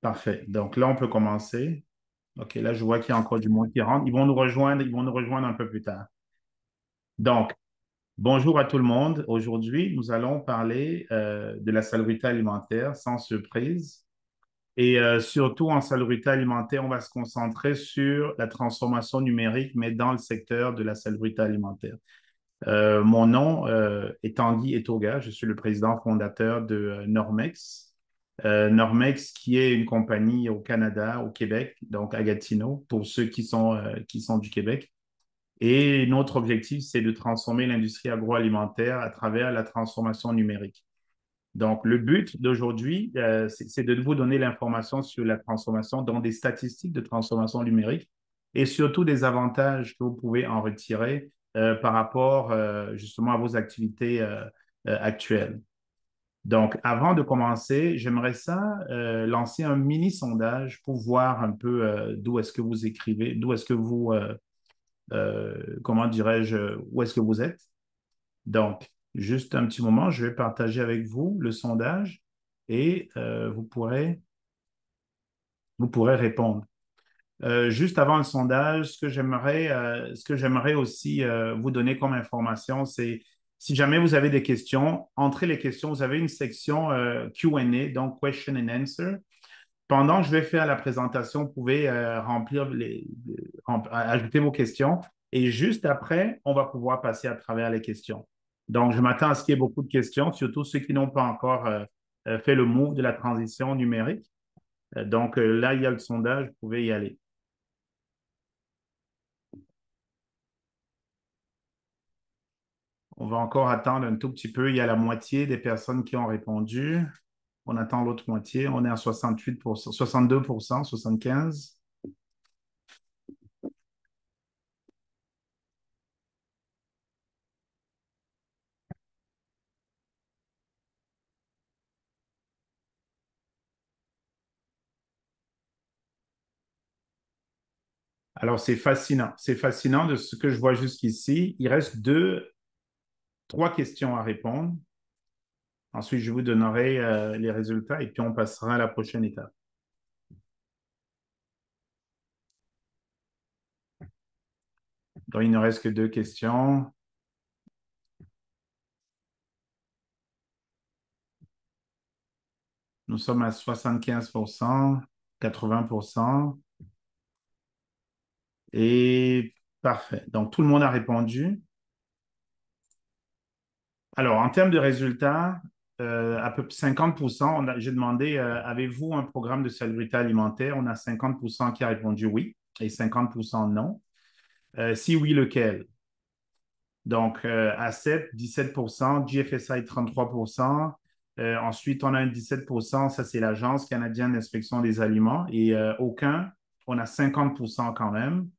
Parfait. Donc là, on peut commencer. OK, là, je vois qu'il y a encore du monde qui rentre. Ils vont nous rejoindre un peu plus tard. Donc, bonjour à tout le monde. Aujourd'hui, nous allons parler de la salubrité alimentaire, sans surprise. Et surtout en salubrité alimentaire, on va se concentrer sur la transformation numérique, mais dans le secteur de la salubrité alimentaire. Mon nom est Tanguy Etoga. Je suis le président fondateur de Normex. Normex, qui est une compagnie au Canada, au Québec, donc à Gatineau, pour ceux qui sont du Québec. Et notre objectif, c'est de transformer l'industrie agroalimentaire à travers la transformation numérique. Donc, le but d'aujourd'hui, c'est de vous donner l'information sur la transformation, dans des statistiques de transformation numérique et surtout des avantages que vous pouvez en retirer par rapport justement à vos activités actuelles. Donc, avant de commencer, j'aimerais ça lancer un mini sondage pour voir un peu d'où est-ce que vous écrivez, d'où est-ce que vous, comment dirais-je, où est-ce que vous êtes. Donc, juste un petit moment, je vais partager avec vous le sondage et vous pourrez répondre. Juste avant le sondage, ce que j'aimerais aussi vous donner comme information, c'est si jamais vous avez des questions, entrez les questions. Vous avez une section Q&A, donc Question and Answer. Pendant que je vais faire la présentation, vous pouvez ajouter vos questions et juste après, on va pouvoir passer à travers les questions. Donc, je m'attends à ce qu'il y ait beaucoup de questions, surtout ceux qui n'ont pas encore fait le move de la transition numérique. Donc, là, il y a le sondage, vous pouvez y aller. On va encore attendre un tout petit peu. Il y a la moitié des personnes qui ont répondu. On attend l'autre moitié. On est à 68%, 62%, 75%. Alors, c'est fascinant. C'est fascinant de ce que je vois jusqu'ici. Il reste trois questions à répondre. Ensuite, je vous donnerai les résultats et puis on passera à la prochaine étape. Donc, il ne reste que deux questions. Nous sommes à 75%, 80%. Et parfait. Donc, tout le monde a répondu. Alors, en termes de résultats, à peu près 50%, j'ai demandé, avez-vous un programme de salubrité alimentaire? On a 50% qui a répondu oui et 50% non. Si oui, lequel? Donc, ACEP, 17%, GFSI, 33%. Ensuite, on a un 17%, ça c'est l'Agence canadienne d'inspection des aliments. Et aucun, on a 50% quand même.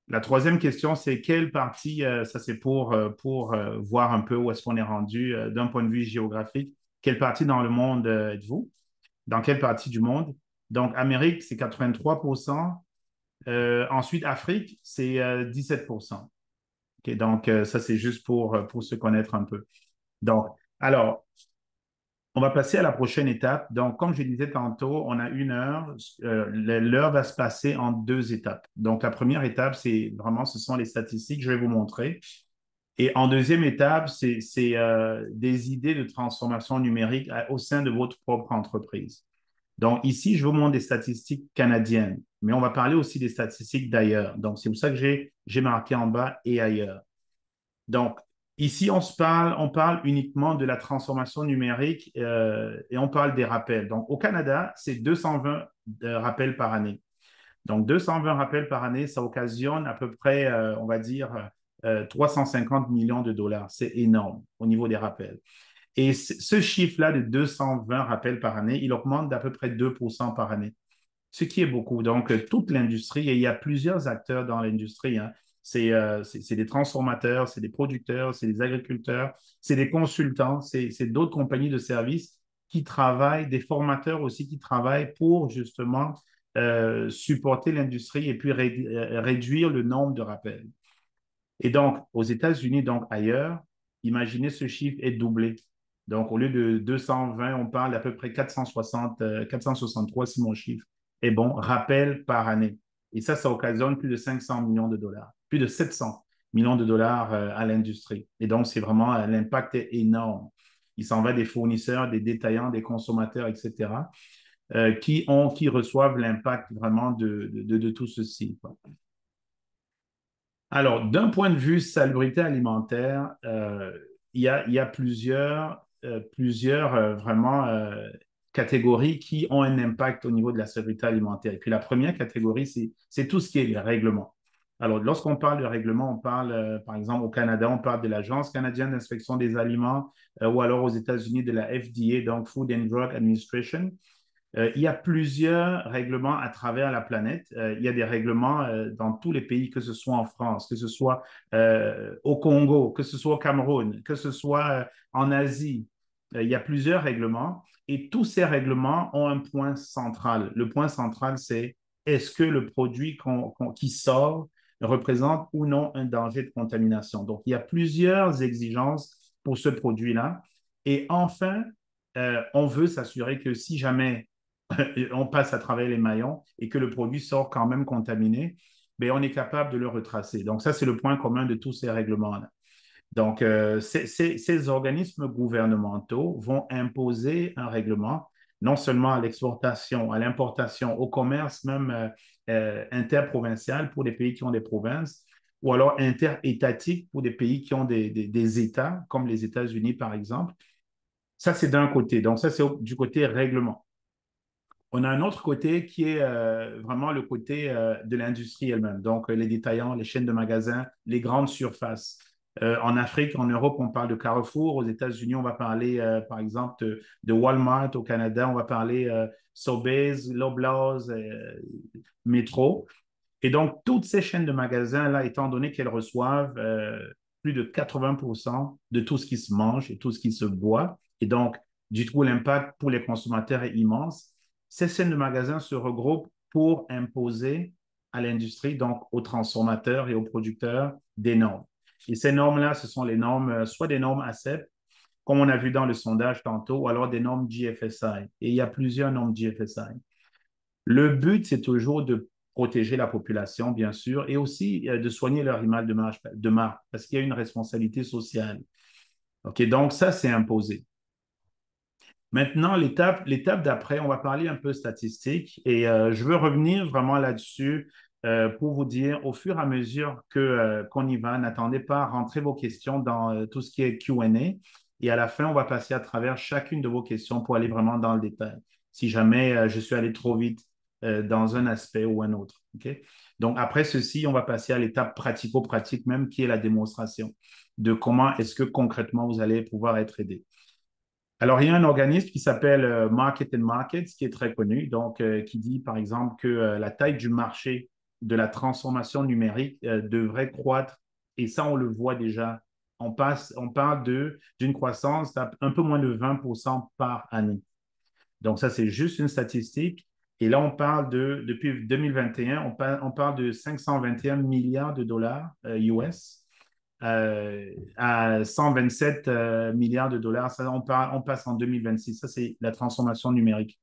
La troisième question, c'est quelle partie, ça c'est pour voir un peu où est-ce qu'on est rendu d'un point de vue géographique, quelle partie dans le monde êtes-vous? Dans quelle partie du monde? Donc, Amérique, c'est 83%. Ensuite, Afrique, c'est 17%. OK, donc, ça, c'est juste pour se connaître un peu. Donc, alors, on va passer à la prochaine étape. Donc, comme je disais tantôt, on a une heure. L'heure va se passer en deux étapes. Donc, la première étape, c'est vraiment, ce sont les statistiques. Je vais vous montrer. Et en deuxième étape, c'est des idées de transformation numérique au sein de votre propre entreprise. Donc, ici, je vous montre des statistiques canadiennes, mais on va parler aussi des statistiques d'ailleurs. Donc, c'est pour ça que j'ai marqué en bas et ailleurs. Donc, ici, on parle uniquement de la transformation numérique et on parle des rappels. Donc, au Canada, c'est 220 rappels par année. Donc, 220 rappels par année, ça occasionne à peu près, on va dire, 350 millions de dollars. C'est énorme au niveau des rappels. Et ce chiffre-là de 220 rappels par année, il augmente d'à peu près 2% par année, ce qui est beaucoup. Donc, toute l'industrie, et il y a plusieurs acteurs dans l'industrie, hein. C'est des transformateurs, c'est des producteurs, c'est des agriculteurs, c'est des consultants, c'est d'autres compagnies de services qui travaillent, des formateurs aussi qui travaillent pour justement supporter l'industrie et puis réduire le nombre de rappels. Et donc, aux États-Unis, donc ailleurs, imaginez ce chiffre est doublé. Donc, au lieu de 220, on parle d'à peu près 460, 463 si mon chiffre est bon, rappels par année. Et ça occasionne plus de 500 millions de dollars, plus de 700 millions de dollars à l'industrie. Et donc, c'est vraiment, l'impact est énorme. Il s'en va des fournisseurs, des détaillants, des consommateurs, etc., qui reçoivent l'impact vraiment de tout ceci, quoi. Alors, d'un point de vue salubrité alimentaire, il y a plusieurs vraiment catégories qui ont un impact au niveau de la salubrité alimentaire. Et puis la première catégorie, c'est tout ce qui est les règlements. Alors, lorsqu'on parle de règlements, on parle, par exemple, au Canada, on parle de l'Agence canadienne d'inspection des aliments, ou alors aux États-Unis de la FDA, donc Food and Drug Administration. Il y a plusieurs règlements à travers la planète. Il y a des règlements dans tous les pays, que ce soit en France, que ce soit au Congo, que ce soit au Cameroun, que ce soit en Asie. Il y a plusieurs règlements et tous ces règlements ont un point central. Le point central, c'est est-ce que le produit qui sort représente ou non un danger de contamination. Donc, il y a plusieurs exigences pour ce produit-là. Et enfin, on veut s'assurer que si jamais on passe à travers les maillons et que le produit sort quand même contaminé, ben, on est capable de le retracer. Donc, ça, c'est le point commun de tous ces règlements-là. Donc, ces organismes gouvernementaux vont imposer un règlement, non seulement à l'exportation, à l'importation, au commerce même interprovincial pour des pays qui ont des provinces, ou alors interétatique pour des pays qui ont des États, comme les États-Unis, par exemple. Ça, c'est d'un côté. Donc, ça, c'est du côté règlement. On a un autre côté qui est vraiment le côté de l'industrie elle-même, donc les détaillants, les chaînes de magasins, les grandes surfaces. En Afrique, en Europe, on parle de Carrefour. Aux États-Unis, on va parler, par exemple, de Walmart. Au Canada, on va parler Sobeys, Loblaws, Metro. Et donc, toutes ces chaînes de magasins-là, étant donné qu'elles reçoivent plus de 80% de tout ce qui se mange et tout ce qui se boit, et donc, du coup, l'impact pour les consommateurs est immense, ces chaînes de magasins se regroupent pour imposer à l'industrie, donc aux transformateurs et aux producteurs, des normes. Et ces normes-là, ce sont les normes, soit des normes ACEP, comme on a vu dans le sondage tantôt, ou alors des normes GFSI. Et il y a plusieurs normes GFSI. Le but, c'est toujours de protéger la population, bien sûr, et aussi de soigner leur image de marque parce qu'il y a une responsabilité sociale. OK, donc ça, c'est imposé. Maintenant, l'étape d'après, on va parler un peu statistique et je veux revenir vraiment là-dessus pour vous dire, au fur et à mesure qu'on y va, n'attendez pas à rentrer vos questions dans tout ce qui est Q&A et à la fin, on va passer à travers chacune de vos questions pour aller vraiment dans le détail. Si jamais je suis allé trop vite dans un aspect ou un autre. OK? Donc, après ceci, on va passer à l'étape pratico-pratique même qui est la démonstration de comment est-ce que concrètement vous allez pouvoir être aidé. Alors, il y a un organisme qui s'appelle Market and Markets, qui est très connu, donc qui dit, par exemple, que la taille du marché de la transformation numérique devrait croître. Et ça, on le voit déjà. On parle d'une croissance d'un peu moins de 20% par année. Donc, ça, c'est juste une statistique. Et là, depuis 2021, on parle de 521 milliards de dollars US à 127 milliards de dollars. Ça, on passe en 2026. Ça, c'est la transformation numérique.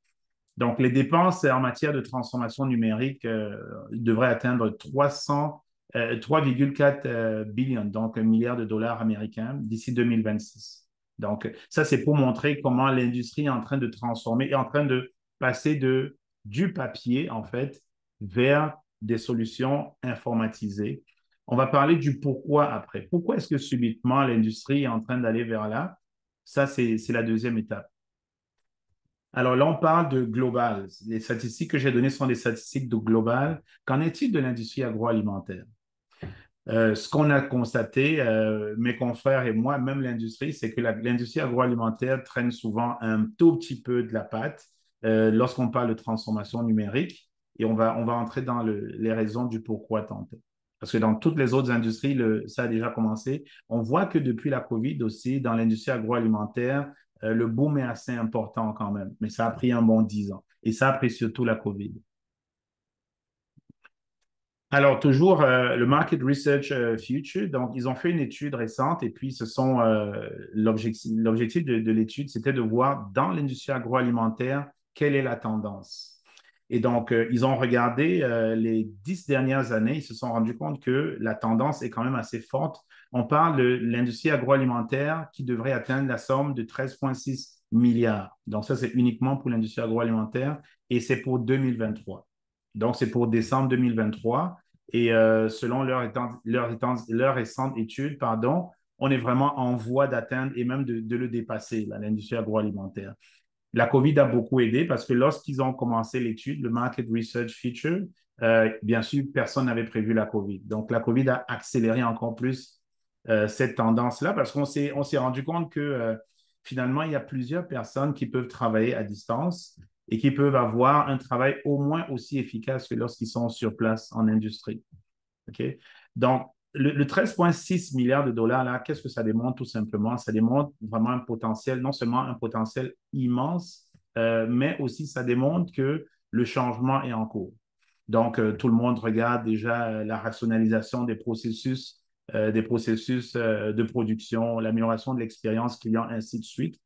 Donc, les dépenses en matière de transformation numérique devraient atteindre 3,4 billions, donc un milliard de dollars américains d'ici 2026. Donc, ça, c'est pour montrer comment l'industrie est en train de transformer, est en train de passer du papier, en fait, vers des solutions informatisées. On va parler du pourquoi après. Pourquoi est-ce que subitement l'industrie est en train d'aller vers là? Ça, c'est la deuxième étape. Alors là, on parle de global. Les statistiques que j'ai données sont des statistiques de global. Qu'en est-il de l'industrie agroalimentaire? Ce qu'on a constaté, mes confrères et moi, même l'industrie, c'est que l'industrie agroalimentaire traîne souvent un tout petit peu de la patte lorsqu'on parle de transformation numérique. Et on va entrer dans les raisons du pourquoi tantôt. Parce que dans toutes les autres industries, ça a déjà commencé. On voit que depuis la COVID aussi, dans l'industrie agroalimentaire, le boom est assez important quand même. Mais ça a pris un bon 10 ans. Et ça a pris surtout la COVID. Alors, toujours le Market Research Future, donc ils ont fait une étude récente et puis l'objectif de l'étude, c'était de voir dans l'industrie agroalimentaire quelle est la tendance. Et donc, ils ont regardé les 10 dernières années, ils se sont rendus compte que la tendance est quand même assez forte. On parle de l'industrie agroalimentaire qui devrait atteindre la somme de 13,6 milliards. Donc, ça, c'est uniquement pour l'industrie agroalimentaire et c'est pour 2023. Donc, c'est pour décembre 2023. Et selon leur récente étude, pardon, on est vraiment en voie d'atteindre et même de le dépasser, l'industrie agroalimentaire. La COVID a beaucoup aidé parce que lorsqu'ils ont commencé l'étude, le Market Research Feature, bien sûr, personne n'avait prévu la COVID. Donc, la COVID a accéléré encore plus cette tendance-là parce on s'est rendu compte que finalement, il y a plusieurs personnes qui peuvent travailler à distance et qui peuvent avoir un travail au moins aussi efficace que lorsqu'ils sont sur place en industrie. OK? Donc, le 13,6 milliards de dollars, là, qu'est-ce que ça démontre tout simplement? Ça démontre vraiment un potentiel, non seulement un potentiel immense, mais aussi ça démontre que le changement est en cours. Donc, tout le monde regarde déjà la rationalisation des processus de production, l'amélioration de l'expérience client, ainsi de suite.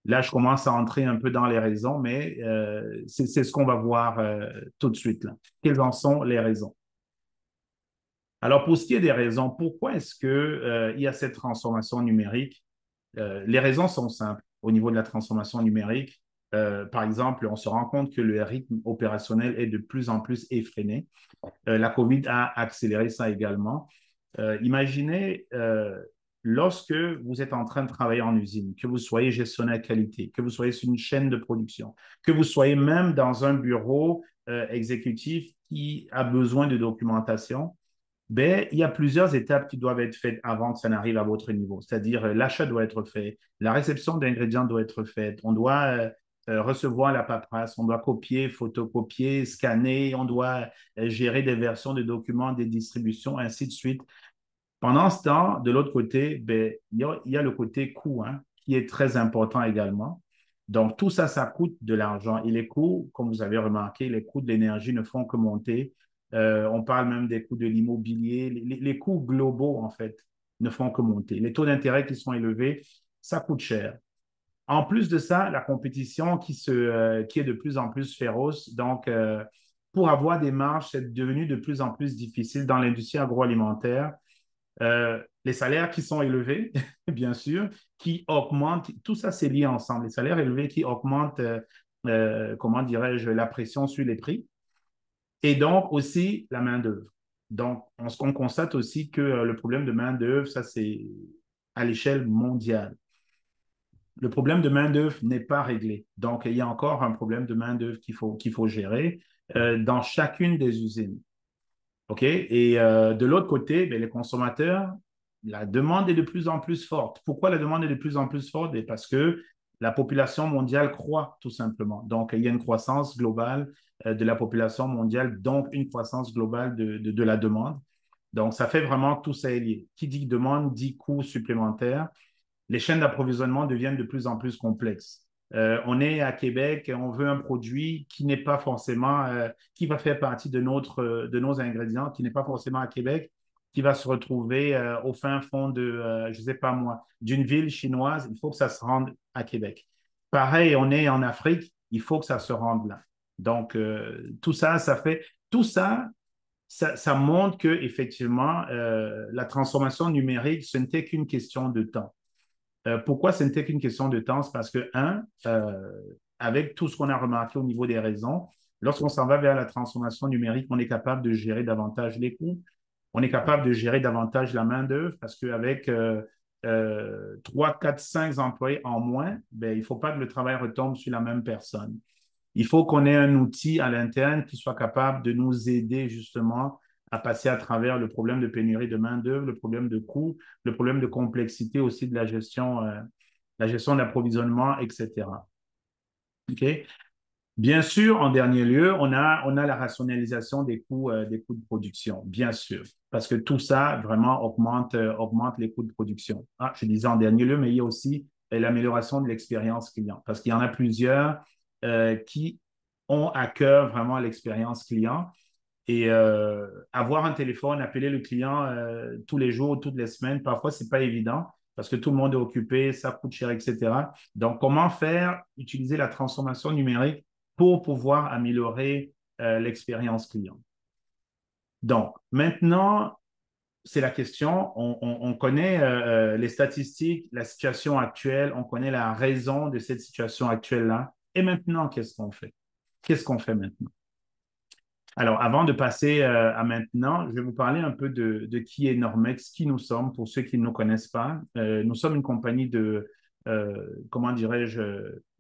Là, je commence à entrer un peu dans les raisons, mais c'est ce qu'on va voir tout de suite là. Quelles en sont les raisons? Alors, pour ce qui est des raisons, pourquoi est-ce que, il y a cette transformation numérique? Les raisons sont simples au niveau de la transformation numérique. Par exemple, on se rend compte que le rythme opérationnel est de plus en plus effréné. La COVID a accéléré ça également. Imaginez lorsque vous êtes en train de travailler en usine, que vous soyez gestionnaire qualité, que vous soyez sur une chaîne de production, que vous soyez même dans un bureau exécutif qui a besoin de documentation, ben, il y a plusieurs étapes qui doivent être faites avant que ça n'arrive à votre niveau. C'est-à-dire, l'achat doit être fait, la réception d'ingrédients doit être faite, on doit recevoir la paperasse, on doit copier, photocopier, scanner, on doit gérer des versions de documents, des distributions, ainsi de suite. Pendant ce temps, de l'autre côté, ben, il y a le côté coût hein, qui est très important également. Donc, tout ça, ça coûte de l'argent. Et les coûts, comme vous avez remarqué, les coûts de l'énergie ne font que monter. On parle même des coûts de l'immobilier. Les coûts globaux, en fait, ne font que monter. Les taux d'intérêt qui sont élevés, ça coûte cher. En plus de ça, la compétition qui est de plus en plus féroce. Donc, pour avoir des marges, c'est devenu de plus en plus difficile dans l'industrie agroalimentaire. Les salaires qui sont élevés, bien sûr, qui augmentent, tout ça c'est lié ensemble. Les salaires élevés qui augmentent, comment dirais-je, la pression sur les prix et donc aussi la main-d'œuvre. Donc, on constate aussi que le problème de main-d'œuvre, ça c'est à l'échelle mondiale. Le problème de main-d'œuvre n'est pas réglé. Donc, il y a encore un problème de main-d'œuvre qu'il faut gérer dans chacune des usines. OK? Et de l'autre côté, ben, les consommateurs, la demande est de plus en plus forte. Pourquoi la demande est de plus en plus forte? Et parce que la population mondiale croît, tout simplement. Donc, il y a une croissance globale de la population mondiale, donc une croissance globale de la demande. Donc, ça fait vraiment tout ça est lié. Qui dit demande dit coût supplémentaire. Les chaînes d'approvisionnement deviennent de plus en plus complexes. On est à Québec, on veut un produit qui n'est pas forcément, qui va faire partie de nos ingrédients, qui n'est pas forcément à Québec, qui va se retrouver au fin fond je ne sais pas moi, d'une ville chinoise, il faut que ça se rende à Québec. Pareil, on est en Afrique, il faut que ça se rende là. Donc, tout ça, tout ça, ça montre que effectivement, la transformation numérique, ce n'était qu'une question de temps. Pourquoi ce n'était qu'une question de temps? C'est parce que, avec tout ce qu'on a remarqué au niveau des raisons, lorsqu'on s'en va vers la transformation numérique, on est capable de gérer davantage les coûts, on est capable de gérer davantage la main-d'œuvre parce qu'avec 3, 4, 5 employés en moins, ben, il ne faut pas que le travail retombe sur la même personne. Il faut qu'on ait un outil à l'interne qui soit capable de nous aider justement à passer à travers le problème de pénurie de main-d'œuvre, le problème de coût, le problème de complexité aussi de la gestion d'approvisionnement, etc. OK? Bien sûr, en dernier lieu, on a la rationalisation des coûts de production, bien sûr, parce que tout ça vraiment augmente les coûts de production. Ah, je disais en dernier lieu, mais il y a aussi l'amélioration de l'expérience client, parce qu'il y en a plusieurs qui ont à cœur vraiment l'expérience client. Et avoir un téléphone, appeler le client tous les jours, toutes les semaines, parfois, ce n'est pas évident parce que tout le monde est occupé, ça coûte cher, etc. Donc, comment faire, utiliser la transformation numérique pour pouvoir améliorer l'expérience client? Donc, maintenant, c'est la question. On connaît les statistiques, la situation actuelle, on connaît la raison de cette situation actuelle-là. Et maintenant, qu'est-ce qu'on fait? Qu'est-ce qu'on fait maintenant? Alors, avant de passer à maintenant, je vais vous parler un peu de qui est Normex, qui nous sommes, pour ceux qui ne nous connaissent pas. Nous sommes une compagnie comment dirais-je,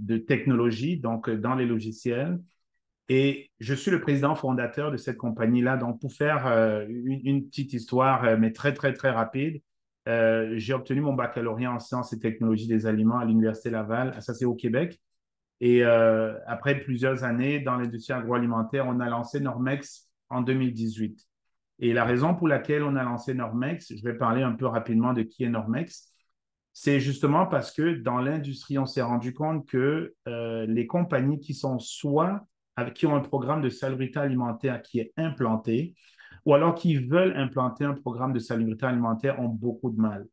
de technologie, donc dans les logiciels. Et je suis le président fondateur de cette compagnie-là. Donc, pour faire une petite histoire, mais très, très, très rapide, j'ai obtenu mon baccalauréat en sciences et technologies des aliments à l'Université Laval. Ça, c'est au Québec. Et après plusieurs années dans l'industrie agroalimentaire, on a lancé Normex en 2018. Et la raison pour laquelle on a lancé Normex, je vais parler un peu rapidement de qui est Normex, c'est justement parce que dans l'industrie, on s'est rendu compte que les compagnies qui sont qui ont un programme de salubrité alimentaire qui est implanté, ou alors qui veulent implanter un programme de salubrité alimentaire ont beaucoup de mal.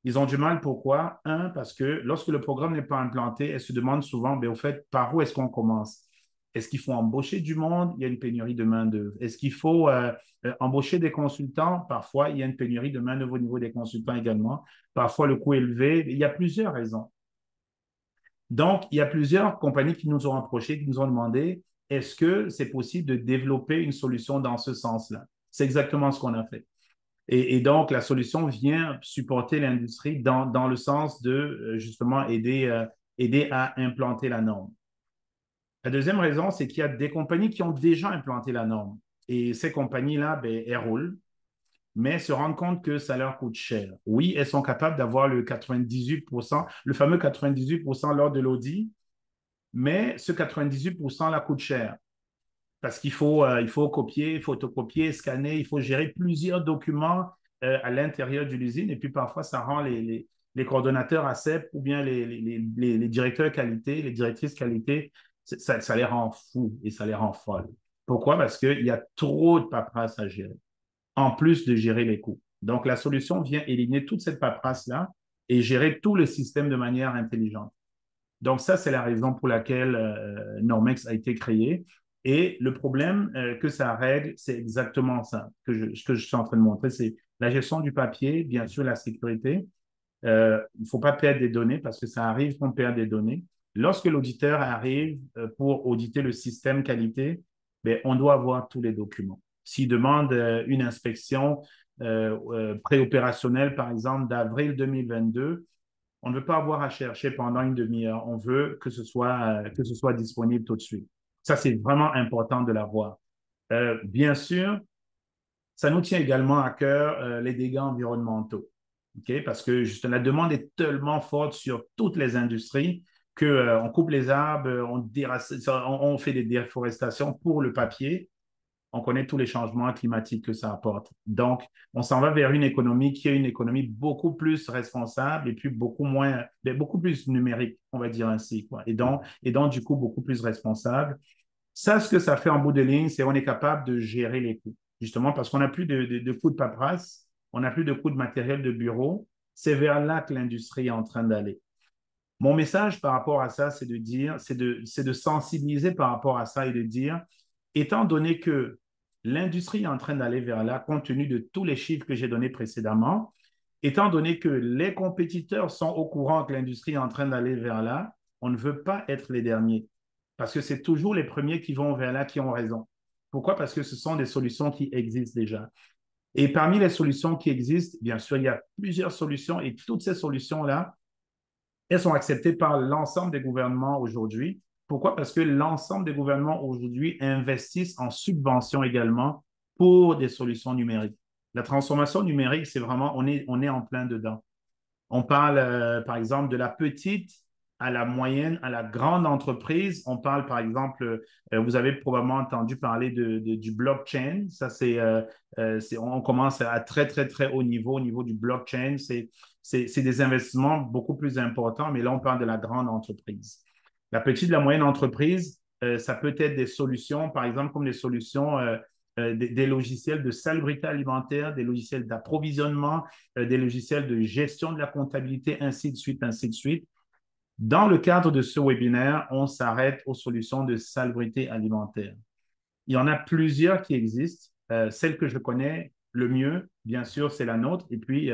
Ils ont du mal, pourquoi? Un, parce que lorsque le programme n'est pas implanté, elles se demandent souvent, ben, au fait, par où est-ce qu'on commence? Est-ce qu'il faut embaucher du monde? Il y a une pénurie de main-d'œuvre. Est-ce qu'il faut embaucher des consultants? Parfois, il y a une pénurie de main-d'œuvre au niveau des consultants également. Parfois, le coût est élevé. Il y a plusieurs raisons. Donc, il y a plusieurs compagnies qui nous ont approchés, qui nous ont demandé, est-ce que c'est possible de développer une solution dans ce sens-là? C'est exactement ce qu'on a fait. Et donc, la solution vient supporter l'industrie dans le sens de justement aider à implanter la norme. La deuxième raison, c'est qu'il y a des compagnies qui ont déjà implanté la norme. Et ces compagnies-là, ben, elles roulent, mais se rendent compte que ça leur coûte cher. Oui, elles sont capables d'avoir le 98%, le fameux 98% lors de l'audit, mais ce 98%-là coûte cher parce il faut copier, photocopier, scanner, il faut gérer plusieurs documents à l'intérieur de l'usine et puis parfois ça rend les coordonnateurs ACEP ou bien les directeurs qualité, les directrices qualité, ça les rend fous et ça les rend folles. Pourquoi? Parce qu'il y a trop de paperasse à gérer, en plus de gérer les coûts. Donc la solution vient éliminer toute cette paperasse-là et gérer tout le système de manière intelligente. Donc, ça, c'est la raison pour laquelle Normex a été créé. Et le problème que ça règle, c'est exactement ça que je suis en train de montrer. C'est la gestion du papier, bien sûr, la sécurité. Il ne faut pas perdre des données parce que ça arrive qu'on perd des données. Lorsque l'auditeur arrive pour auditer le système qualité, ben, on doit avoir tous les documents. S'il demande une inspection préopérationnelle, par exemple, d'avril 2022, on ne veut pas avoir à chercher pendant une demi-heure. On veut que ce soit disponible tout de suite. Ça, c'est vraiment important de l'avoir. Bien sûr, ça nous tient également à cœur les dégâts environnementaux. Okay? Parce que juste, la demande est tellement forte sur toutes les industries qu'on coupe les arbres, on fait des déforestations pour le papier, on connaît tous les changements climatiques que ça apporte. Donc, on s'en va vers une économie qui est une économie beaucoup plus responsable et puis beaucoup plus numérique, on va dire ainsi, quoi. Et donc, du coup, beaucoup plus responsable. Ça, ce que ça fait en bout de ligne, c'est qu'on est capable de gérer les coûts. Justement, parce qu'on n'a plus de coûts de paperasse, on n'a plus de coûts de matériel de bureau. C'est vers là que l'industrie est en train d'aller. Mon message par rapport à ça, c'est de dire, c'est de sensibiliser par rapport à ça et de dire, étant donné que l'industrie est en train d'aller vers là, compte tenu de tous les chiffres que j'ai donnés précédemment, étant donné que les compétiteurs sont au courant que l'industrie est en train d'aller vers là, on ne veut pas être les derniers. Parce que c'est toujours les premiers qui vont vers là qui ont raison. Pourquoi? Parce que ce sont des solutions qui existent déjà. Et parmi les solutions qui existent, bien sûr, il y a plusieurs solutions et toutes ces solutions-là, elles sont acceptées par l'ensemble des gouvernements aujourd'hui. Pourquoi? Parce que l'ensemble des gouvernements aujourd'hui investissent en subventions également pour des solutions numériques. La transformation numérique, c'est vraiment, on est en plein dedans. On parle, par exemple, de la petite à la moyenne, à la grande entreprise. On parle, par exemple, vous avez probablement entendu parler du blockchain. Ça, on commence à très, très, très haut niveau, au niveau du blockchain. C'est des investissements beaucoup plus importants, mais là, on parle de la grande entreprise. La petite, la moyenne entreprise, ça peut être des solutions, par exemple, comme les solutions des logiciels de salubrité alimentaire, des logiciels d'approvisionnement, des logiciels de gestion de la comptabilité, ainsi de suite, ainsi de suite. Dans le cadre de ce webinaire, on s'arrête aux solutions de salubrité alimentaire. Il y en a plusieurs qui existent. Celle que je connais le mieux, bien sûr, c'est la nôtre. Et puis,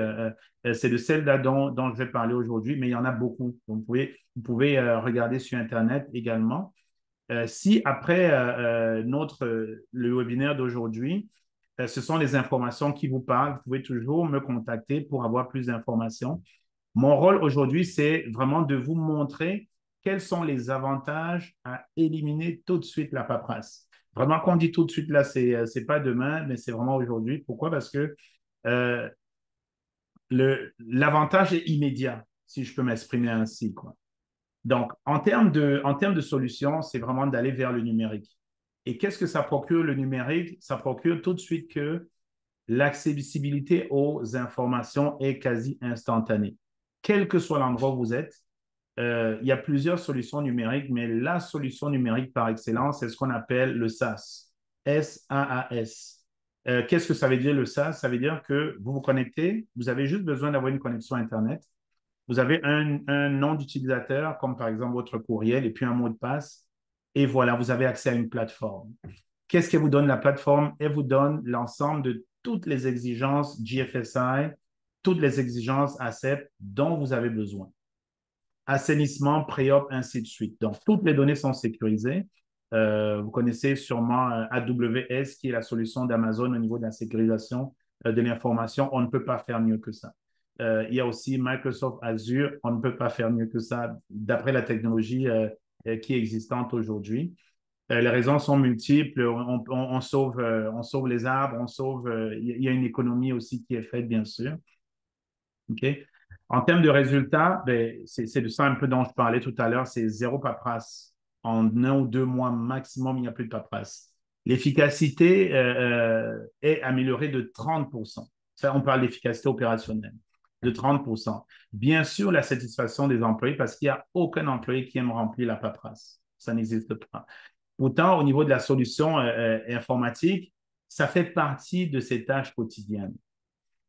c'est de celle-là dont je vais parler aujourd'hui, mais il y en a beaucoup. Donc, vous pouvez regarder sur Internet également. Si après le webinaire d'aujourd'hui, ce sont les informations qui vous parlent, vous pouvez toujours me contacter pour avoir plus d'informations. Mon rôle aujourd'hui, c'est vraiment de vous montrer quels sont les avantages à éliminer tout de suite la paperasse. Vraiment, quand on dit tout de suite, là, c'est pas demain, mais c'est vraiment aujourd'hui. Pourquoi? Parce que euh, l'avantage est immédiat, si je peux m'exprimer ainsi, quoi. Donc, en termes de solutions, c'est vraiment d'aller vers le numérique. Et qu'est-ce que ça procure le numérique? Ça procure tout de suite que l'accessibilité aux informations est quasi instantanée. Quel que soit l'endroit où vous êtes, il y a plusieurs solutions numériques, mais la solution numérique par excellence, c'est ce qu'on appelle le SaaS. S-A-A-S. Qu'est-ce que ça veut dire le SaaS? Ça veut dire que vous vous connectez, vous avez juste besoin d'avoir une connexion Internet. Vous avez un nom d'utilisateur, comme par exemple votre courriel, et puis un mot de passe. Et voilà, vous avez accès à une plateforme. Qu'est-ce que vous donne la plateforme? Elle vous donne l'ensemble de toutes les exigences GFSI, toutes les exigences ACEP dont vous avez besoin. Assainissement, pré-op, ainsi de suite. Donc, toutes les données sont sécurisées. Vous connaissez sûrement AWS, qui est la solution d'Amazon au niveau de la sécurisation de l'information. On ne peut pas faire mieux que ça. Il y a aussi Microsoft Azure. On ne peut pas faire mieux que ça d'après la technologie qui est existante aujourd'hui. Les raisons sont multiples. On sauve les arbres, il y a une économie aussi qui est faite, bien sûr. OK? En termes de résultats, ben, c'est de ça un peu dont je parlais tout à l'heure, c'est zéro paperasse. En 1 ou 2 mois maximum, il n'y a plus de paperasse. L'efficacité est améliorée de 30%. Ça, on parle d'efficacité opérationnelle, de 30%. Bien sûr, la satisfaction des employés, parce qu'il n'y a aucun employé qui aime remplir la paperasse. Ça n'existe pas. Pourtant, au niveau de la solution informatique, ça fait partie de ces tâches quotidiennes.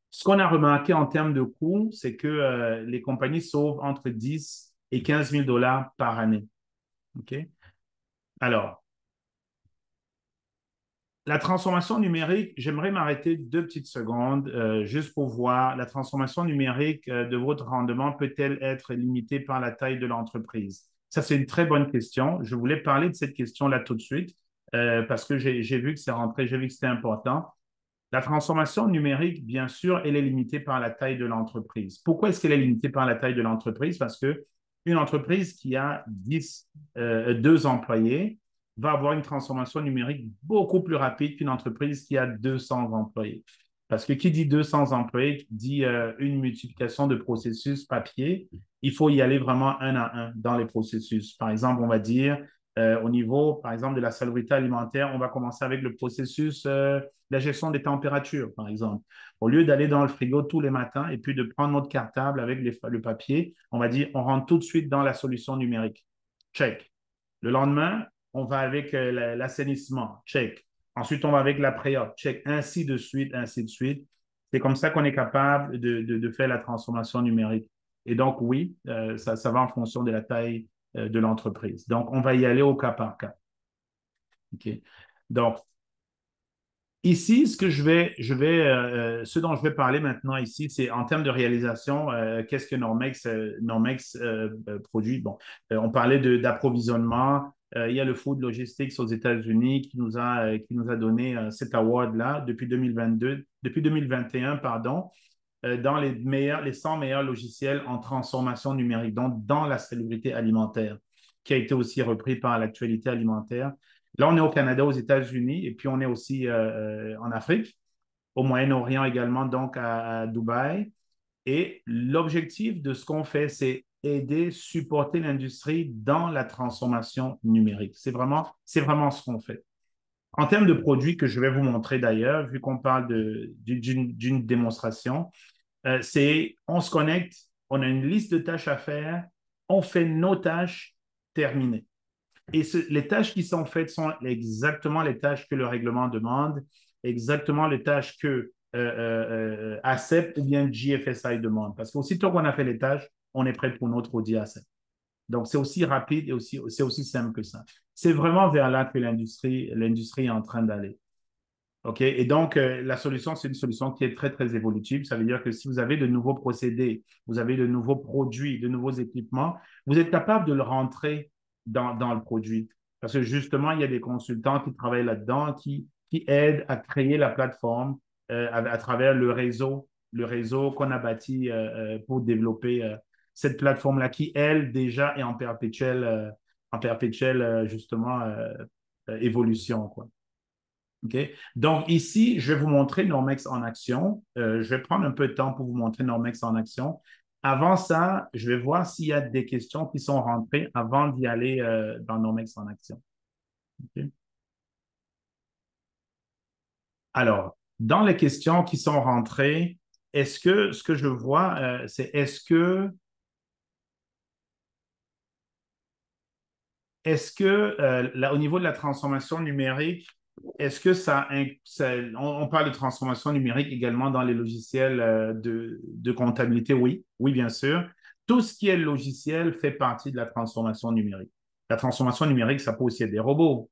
Ce qu'on a remarqué en termes de coûts, c'est que les compagnies sauvent entre 10 et 15 000 dollars par année. OK? Alors, la transformation numérique, j'aimerais m'arrêter 2 petites secondes juste pour voir la transformation numérique de votre rendement peut-elle être limitée par la taille de l'entreprise? Ça, c'est une très bonne question. Je voulais parler de cette question-là tout de suite parce que j'ai vu que c'est rentré, j'ai vu que c'était important. La transformation numérique, bien sûr, elle est limitée par la taille de l'entreprise. Pourquoi est-ce qu'elle est limitée par la taille de l'entreprise? Parce que une entreprise qui a 2 employés va avoir une transformation numérique beaucoup plus rapide qu'une entreprise qui a 200 employés. Parce que qui dit 200 employés dit une multiplication de processus papier. Il faut y aller vraiment un à un dans les processus. Par exemple, on va dire au niveau, par exemple, de la salubrité alimentaire, on va commencer avec le processus la gestion des températures, par exemple. Au lieu d'aller dans le frigo tous les matins et puis de prendre notre cartable avec le papier, on va dire, on rentre tout de suite dans la solution numérique. Check. Le lendemain, on va avec l'assainissement. Check. Ensuite, on va avec la pré-op. Check. Ainsi de suite, ainsi de suite. C'est comme ça qu'on est capable de faire la transformation numérique. Et donc, oui, ça va en fonction de la taille de l'entreprise. Donc, on va y aller au cas par cas. OK. Donc, ici, ce dont je vais parler maintenant ici, c'est en termes de réalisation, qu'est-ce que Normex produit? Bon, on parlait d'approvisionnement. Il y a le Food Logistics aux États-Unis qui nous a donné cet award-là depuis 2022, depuis 2021, pardon, dans les 100 meilleurs logiciels en transformation numérique, donc dans la salubrité alimentaire, qui a été aussi repris par l'actualité alimentaire. Là, on est au Canada, aux États-Unis, et puis on est aussi en Afrique, au Moyen-Orient également, donc à Dubaï. Et l'objectif de ce qu'on fait, c'est aider, supporter l'industrie dans la transformation numérique. C'est vraiment ce qu'on fait. En termes de produits que je vais vous montrer d'ailleurs, vu qu'on parle d'une démonstration, on se connecte, on a une liste de tâches à faire, on fait nos tâches, terminées. Et les tâches qui sont faites sont exactement les tâches que le règlement demande, exactement les tâches que ACEP ou bien GFSI demande. Parce qu'aussitôt qu'on a fait les tâches, on est prêt pour notre audit ACEP. Donc, c'est aussi rapide et c'est aussi simple que ça. C'est vraiment vers là que l'industrie est en train d'aller. OK? Et donc, la solution, c'est une solution qui est très, très évolutive. Ça veut dire que si vous avez de nouveaux procédés, vous avez de nouveaux produits, de nouveaux équipements, vous êtes capable de le rentrer dans le produit. Parce que justement, il y a des consultants qui travaillent là-dedans, qui aident à créer la plateforme à travers le réseau qu'on a bâti pour développer cette plateforme-là qui, elle, déjà est en perpétuelle justement, évolution, quoi. OK? Donc, ici, je vais vous montrer Normex en action. Je vais prendre un peu de temps pour vous montrer Normex en action. Avant ça, je vais voir s'il y a des questions qui sont rentrées avant d'y aller dans Normex en action. OK? Alors, dans les questions qui sont rentrées, est-ce que ce que je vois, c'est est-ce que là, au niveau de la transformation numérique, est-ce que on parle de transformation numérique également dans les logiciels de comptabilité? Oui, oui, bien sûr. Tout ce qui est logiciel fait partie de la transformation numérique. La transformation numérique, ça peut aussi être des robots.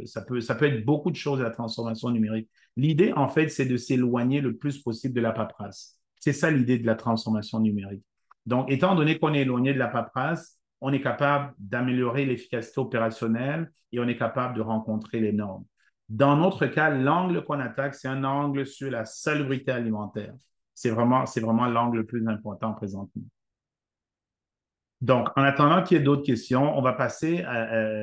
Ça peut être beaucoup de choses, la transformation numérique. L'idée, en fait, c'est de s'éloigner le plus possible de la paperasse. C'est ça l'idée de la transformation numérique. Donc, étant donné qu'on est éloigné de la paperasse, on est capable d'améliorer l'efficacité opérationnelle et on est capable de rencontrer les normes. Dans notre cas, l'angle qu'on attaque, c'est un angle sur la salubrité alimentaire. C'est vraiment l'angle le plus important présentement. Donc, en attendant qu'il y ait d'autres questions, on va passer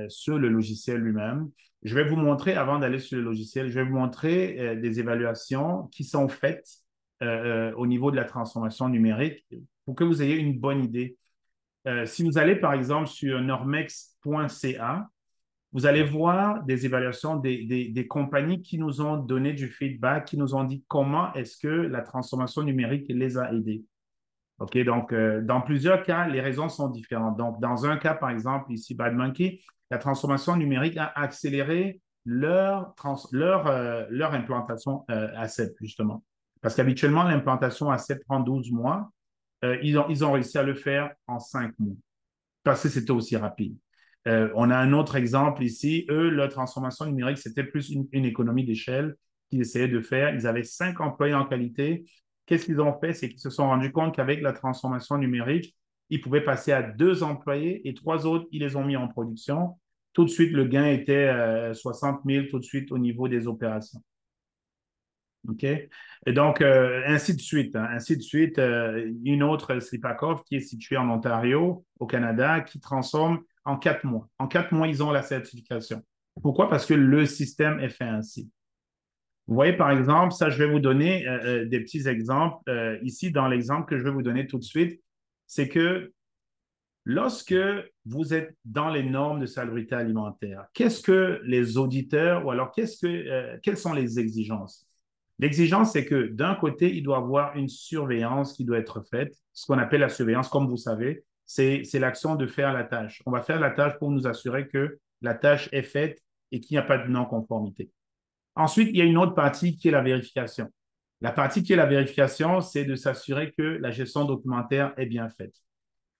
sur le logiciel lui-même. Je vais vous montrer, avant d'aller sur le logiciel, je vais vous montrer des évaluations qui sont faites au niveau de la transformation numérique pour que vous ayez une bonne idée. Si vous allez, par exemple, sur normex.ca, vous allez voir des évaluations des compagnies qui nous ont donné du feedback, qui nous ont dit comment est-ce que la transformation numérique les a aidés. OK, donc, dans plusieurs cas, les raisons sont différentes. Donc, dans un cas, par exemple, ici, BadMonkey, la transformation numérique a accéléré leur implantation ACEP, justement. Parce qu'habituellement, l'implantation ACEP prend 12 mois. Ils ont réussi à le faire en 5 mois parce que c'était aussi rapide. On a un autre exemple ici. Eux, leur transformation numérique, c'était plus une économie d'échelle qu'ils essayaient de faire. Ils avaient 5 employés en qualité. Qu'est-ce qu'ils ont fait? C'est qu'ils se sont rendus compte qu'avec la transformation numérique, ils pouvaient passer à 2 employés et 3 autres, ils les ont mis en production. Tout de suite, le gain était 60 000 tout de suite au niveau des opérations. OK? Et donc, ainsi de suite. Hein, ainsi de suite. Une autre, Slipakov, qui est située en Ontario, au Canada, qui transforme en 4 mois. En 4 mois, ils ont la certification. Pourquoi? Parce que le système est fait ainsi. Vous voyez, par exemple, ça, je vais vous donner des petits exemples. Ici, dans l'exemple que je vais vous donner tout de suite, c'est que lorsque vous êtes dans les normes de salubrité alimentaire, qu'est-ce que les auditeurs, ou alors quelles sont les exigences? L'exigence, c'est que d'un côté, il doit y avoir une surveillance qui doit être faite. Ce qu'on appelle la surveillance, comme vous savez, c'est l'action de faire la tâche. On va faire la tâche pour nous assurer que la tâche est faite et qu'il n'y a pas de non-conformité. Ensuite, il y a une autre partie qui est la vérification. La partie qui est la vérification, c'est de s'assurer que la gestion documentaire est bien faite.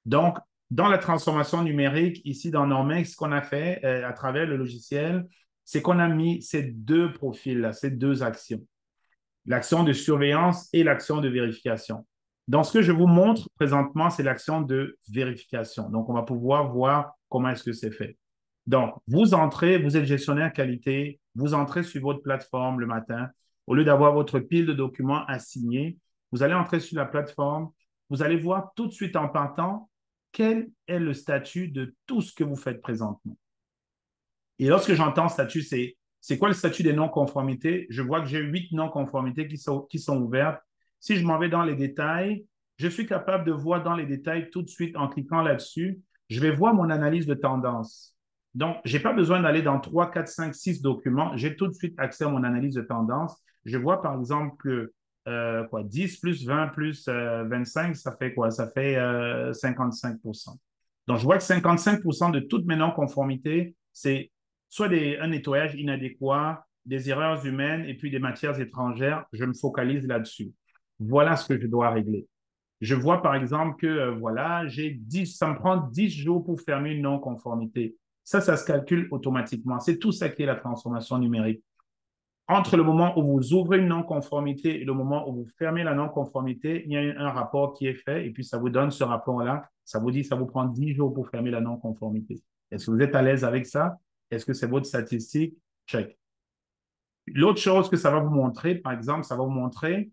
Donc, dans la transformation numérique, ici dans Normex, ce qu'on a fait à travers le logiciel, c'est qu'on a mis ces deux profils-là, ces deux actions, l'action de surveillance et l'action de vérification. Donc, ce que je vous montre présentement, c'est l'action de vérification. Donc, on va pouvoir voir comment est-ce que c'est fait. Donc, vous entrez, vous êtes gestionnaire qualité, vous entrez sur votre plateforme le matin. Au lieu d'avoir votre pile de documents à signer, vous allez entrer sur la plateforme. Vous allez voir tout de suite en partant quel est le statut de tout ce que vous faites présentement. Et lorsque j'entends statut, c'est quoi le statut des non-conformités? Je vois que j'ai 8 non-conformités qui sont ouvertes. Si je m'en vais dans les détails, je suis capable de voir dans les détails tout de suite en cliquant là-dessus, je vais voir mon analyse de tendance. Donc, je n'ai pas besoin d'aller dans 3, 4, 5, 6 documents. J'ai tout de suite accès à mon analyse de tendance. Je vois par exemple que 10 plus 20 plus 25, ça fait quoi? Ça fait 55%. Donc, je vois que 55% de toutes mes non-conformités c'est soit un nettoyage inadéquat, des erreurs humaines et puis des matières étrangères. Je me focalise là-dessus. Voilà ce que je dois régler. Je vois par exemple que voilà, ça me prend 10 jours pour fermer une non-conformité. Ça se calcule automatiquement. C'est tout ça qui est la transformation numérique. Entre le moment où vous ouvrez une non-conformité et le moment où vous fermez la non-conformité, il y a un rapport qui est fait et puis ça vous donne ce rapport-là. Ça vous dit, ça vous prend 10 jours pour fermer la non-conformité. Est-ce que vous êtes à l'aise avec ça? Est-ce que c'est votre statistique? Check. L'autre chose que ça va vous montrer, par exemple, ça va vous montrer,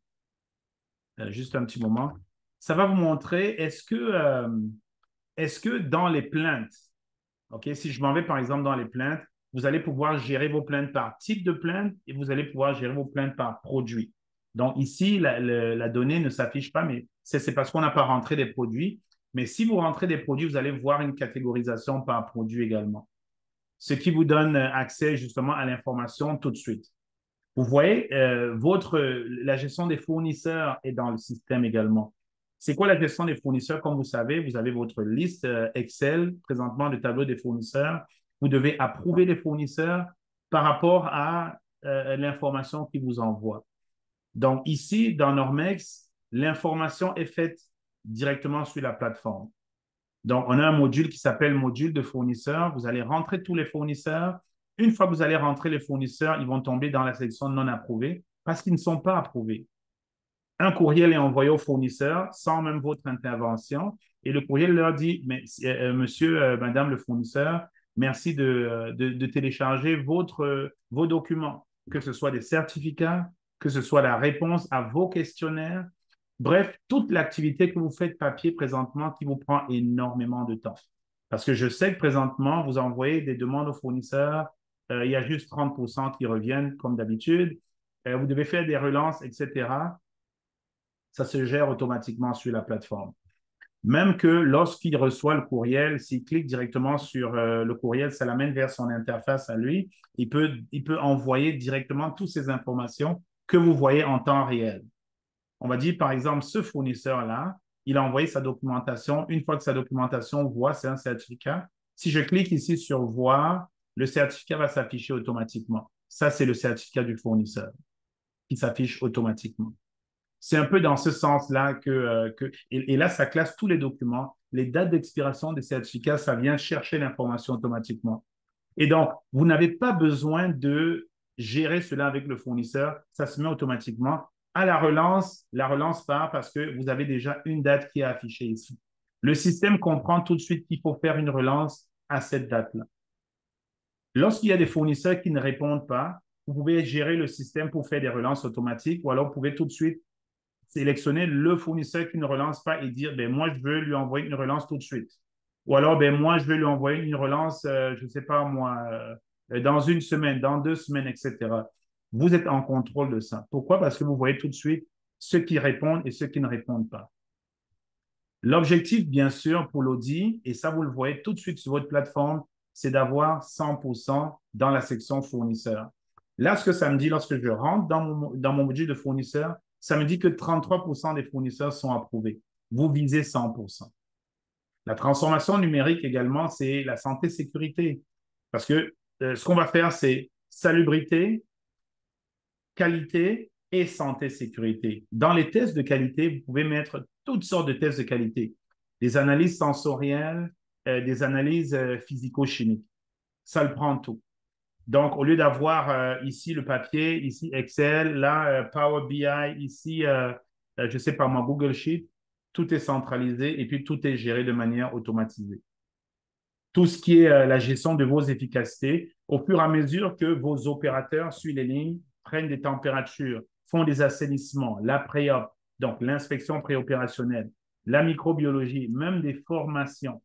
juste un petit moment, ça va vous montrer, est-ce que dans les plaintes, OK, si je m'en vais par exemple dans les plaintes, vous allez pouvoir gérer vos plaintes par type de plainte et vous allez pouvoir gérer vos plaintes par produit. Donc ici, la donnée ne s'affiche pas, mais c'est parce qu'on n'a pas rentré des produits. Mais si vous rentrez des produits, vous allez voir une catégorisation par produit également, ce qui vous donne accès justement à l'information tout de suite. Vous voyez, la gestion des fournisseurs est dans le système également. C'est quoi la gestion des fournisseurs? Comme vous savez, vous avez votre liste Excel présentement de tableau des fournisseurs. Vous devez approuver les fournisseurs par rapport à l'information qu'ils vous envoient. Donc ici, dans Normex, l'information est faite directement sur la plateforme. Donc, on a un module qui s'appelle module de fournisseurs. Vous allez rentrer tous les fournisseurs. Une fois que vous allez rentrer les fournisseurs, ils vont tomber dans la section non approuvés parce qu'ils ne sont pas approuvés. Un courriel est envoyé aux fournisseurs sans même votre intervention et le courriel leur dit, mais, monsieur, madame le fournisseur, merci de télécharger vos documents, que ce soit des certificats, que ce soit la réponse à vos questionnaires. Bref, toute l'activité que vous faites papier présentement qui vous prend énormément de temps. Parce que je sais que présentement, vous envoyez des demandes aux fournisseurs, il y a juste 30% qui reviennent comme d'habitude. Vous devez faire des relances, etc. Ça se gère automatiquement sur la plateforme. Même que lorsqu'il reçoit le courriel, s'il clique directement sur le courriel, ça l'amène vers son interface à lui. Il peut envoyer directement toutes ces informations que vous voyez en temps réel. On va dire, par exemple, ce fournisseur-là, il a envoyé sa documentation. Une fois que sa documentation voit, c'est un certificat. Si je clique ici sur voir, le certificat va s'afficher automatiquement. Ça, c'est le certificat du fournisseur qui s'affiche automatiquement. C'est un peu dans ce sens-là et là, ça classe tous les documents. Les dates d'expiration des certificats, ça vient chercher l'information automatiquement. Et donc, vous n'avez pas besoin de gérer cela avec le fournisseur. Ça se met automatiquement. À la relance part parce que vous avez déjà une date qui est affichée ici. Le système comprend tout de suite qu'il faut faire une relance à cette date-là. Lorsqu'il y a des fournisseurs qui ne répondent pas, vous pouvez gérer le système pour faire des relances automatiques ou alors vous pouvez tout de suite sélectionner le fournisseur qui ne relance pas et dire, ben, moi, je veux lui envoyer une relance tout de suite. Ou alors, ben, moi, je veux lui envoyer une relance, je ne sais pas moi, dans une semaine, dans 2 semaines, etc. Vous êtes en contrôle de ça. Pourquoi? Parce que vous voyez tout de suite ceux qui répondent et ceux qui ne répondent pas. L'objectif, bien sûr, pour l'audit, et ça, vous le voyez tout de suite sur votre plateforme, c'est d'avoir 100% dans la section fournisseur. Là, ce que ça me dit lorsque je rentre dans mon module de fournisseur, ça me dit que 33% des fournisseurs sont approuvés. Vous visez 100%. La transformation numérique également, c'est la santé-sécurité. Parce que ce qu'on va faire, c'est salubrité, qualité et santé-sécurité. Dans les tests de qualité, vous pouvez mettre toutes sortes de tests de qualité. Des analyses sensorielles, des analyses physico-chimiques. Ça le prend tout. Donc, au lieu d'avoir ici le papier, ici Excel, là Power BI, ici, je ne sais pas moi, Google Sheet, tout est centralisé et puis tout est géré de manière automatisée. Tout ce qui est la gestion de vos efficacités, au fur et à mesure que vos opérateurs sur les lignes prennent des températures, font des assainissements, la pré-op, donc l'inspection préopérationnelle, la microbiologie, même des formations,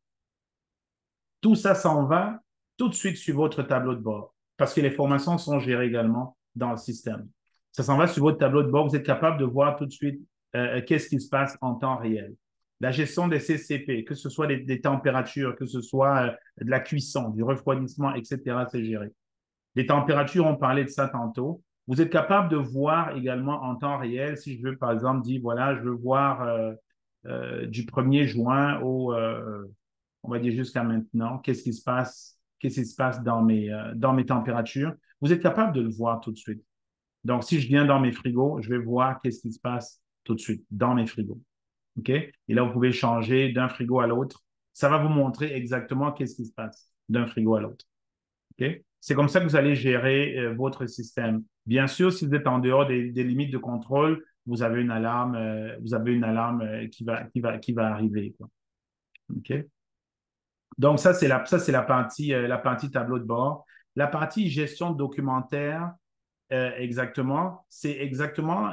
tout ça s'en va tout de suite sur votre tableau de bord parce que les formations sont gérées également dans le système. Ça s'en va sur votre tableau de bord. Vous êtes capable de voir tout de suite qu'est-ce qui se passe en temps réel. La gestion des CCP, que ce soit des températures, que ce soit de la cuisson, du refroidissement, etc., c'est géré. Les températures, on parlait de ça tantôt. Vous êtes capable de voir également en temps réel, si je veux par exemple dire, voilà, je veux voir du 1er juin au, on va dire jusqu'à maintenant, qu'est-ce qui se passe qu'est-ce qui se passe dans mes températures. Vous êtes capable de le voir tout de suite. Donc, si je viens dans mes frigos, je vais voir qu'est-ce qui se passe tout de suite dans mes frigos. OK? Et là, vous pouvez changer d'un frigo à l'autre. Ça va vous montrer exactement qu'est-ce qui se passe d'un frigo à l'autre. OK? C'est comme ça que vous allez gérer votre système. Bien sûr, si vous êtes en dehors des limites de contrôle, vous avez une alarme qui va arriver, quoi. OK? Donc, ça, c'est la partie tableau de bord. La partie gestion documentaire, exactement, c'est exactement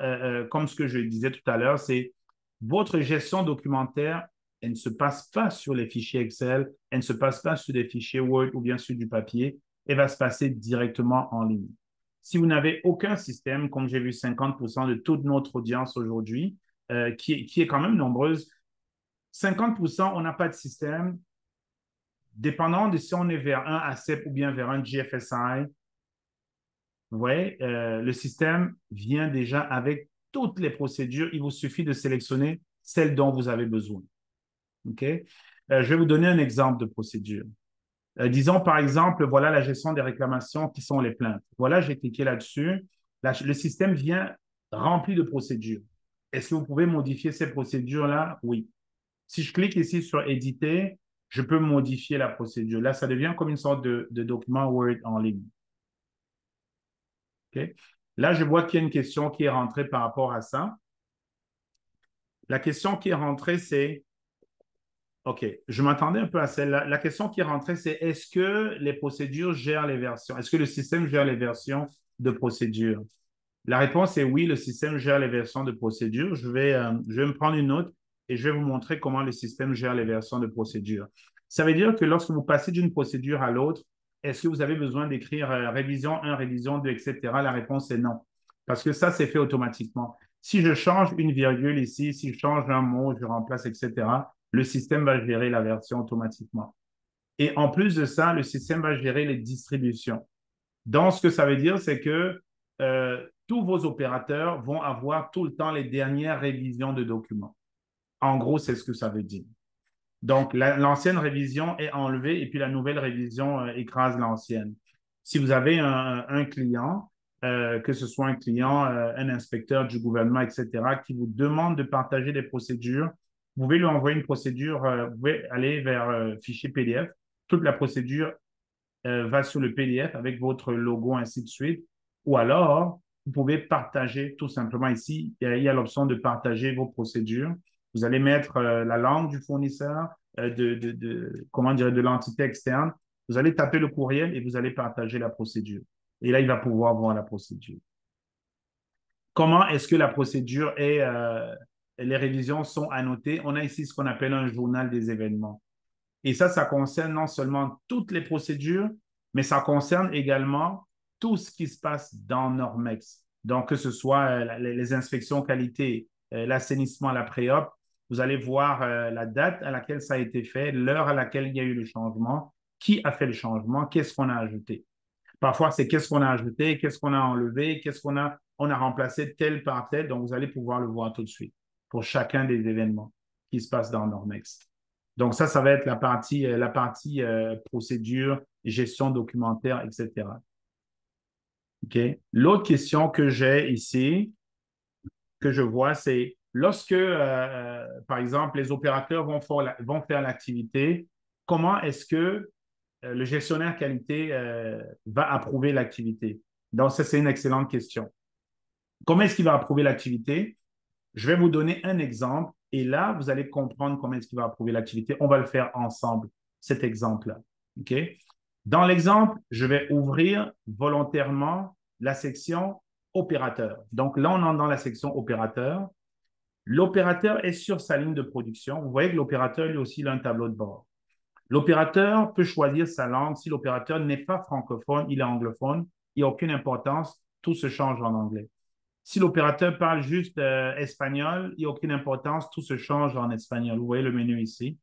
comme ce que je disais tout à l'heure, c'est votre gestion documentaire, elle ne se passe pas sur les fichiers Excel, elle ne se passe pas sur des fichiers Word ou bien sur du papier, elle va se passer directement en ligne. Si vous n'avez aucun système, comme j'ai vu 50% de toute notre audience aujourd'hui, qui est quand même nombreuse, 50%, on n'a pas de système. Dépendant de si on est vers un ACEP ou bien vers un GFSI, ouais, le système vient déjà avec toutes les procédures. Il vous suffit de sélectionner celle dont vous avez besoin. OK? Je vais vous donner un exemple de procédure. Disons, par exemple, voilà la gestion des réclamations qui sont les plaintes. Voilà, j'ai cliqué là-dessus. Le système vient rempli de procédures. Est-ce que vous pouvez modifier ces procédures-là? Oui. Si je clique ici sur éditer, je peux modifier la procédure. Là, ça devient comme une sorte de document Word en ligne. OK? Là, je vois qu'il y a une question qui est rentrée par rapport à ça. La question qui est rentrée, c'est, OK, je m'attendais un peu à celle-là. La question qui est rentrée, c'est est-ce que les procédures gèrent les versions? Est-ce que le système gère les versions de procédures? La réponse est oui, le système gère les versions de procédures. Je vais me prendre une note et je vais vous montrer comment le système gère les versions de procédures. Ça veut dire que lorsque vous passez d'une procédure à l'autre, est-ce que vous avez besoin d'écrire révision 1, révision 2, etc.? La réponse est non, parce que ça, c'est fait automatiquement. Si je change une virgule ici, si je change un mot, je remplace, etc., le système va gérer la version automatiquement. Et en plus de ça, le système va gérer les distributions. Donc, ce que ça veut dire, c'est que tous vos opérateurs vont avoir tout le temps les dernières révisions de documents. En gros, c'est ce que ça veut dire. Donc, l'ancienne révision est enlevée et puis la nouvelle révision écrase l'ancienne. Si vous avez un client, que ce soit un client, un inspecteur du gouvernement, etc., qui vous demande de partager des procédures, vous pouvez lui envoyer une procédure, vous pouvez aller vers fichier PDF. Toute la procédure va sur le PDF avec votre logo, ainsi de suite. Ou alors, vous pouvez partager tout simplement ici. Il y a l'option de partager vos procédures. Vous allez mettre la langue du fournisseur, comment dire, de l'entité externe. Vous allez taper le courriel et vous allez partager la procédure. Et là, il va pouvoir voir la procédure. Comment est-ce que la procédure et les révisions sont annotées? On a ici ce qu'on appelle un journal des événements. Et ça concerne non seulement toutes les procédures, mais ça concerne également tout ce qui se passe dans Normex. Donc, que ce soit les inspections qualité, l'assainissement, la pré-op, vous allez voir la date à laquelle ça a été fait, l'heure à laquelle il y a eu le changement, qui a fait le changement, qu'est-ce qu'on a ajouté. Parfois, c'est qu'est-ce qu'on a ajouté, qu'est-ce qu'on a enlevé, on a remplacé tel par tel. Donc, vous allez pouvoir le voir tout de suite pour chacun des événements qui se passent dans Normex. Donc, ça va être la partie procédure, gestion documentaire, etc. OK. L'autre question que j'ai ici, que je vois, c'est lorsque, par exemple, les opérateurs vont faire l'activité, comment est-ce que le gestionnaire qualité va approuver l'activité? Donc, ça, c'est une excellente question. Comment est-ce qu'il va approuver l'activité? Je vais vous donner un exemple et là, vous allez comprendre comment est-ce qu'il va approuver l'activité. On va le faire ensemble, cet exemple-là. OK? Dans l'exemple, je vais ouvrir volontairement la section opérateur. Donc là, on est dans la section opérateur. L'opérateur est sur sa ligne de production. Vous voyez que l'opérateur, lui aussi, il a un tableau de bord. L'opérateur peut choisir sa langue. Si l'opérateur n'est pas francophone, il est anglophone, il n'y a aucune importance, tout se change en anglais. Si l'opérateur parle juste espagnol, il n'y a aucune importance, tout se change en espagnol. Vous voyez le menu ici.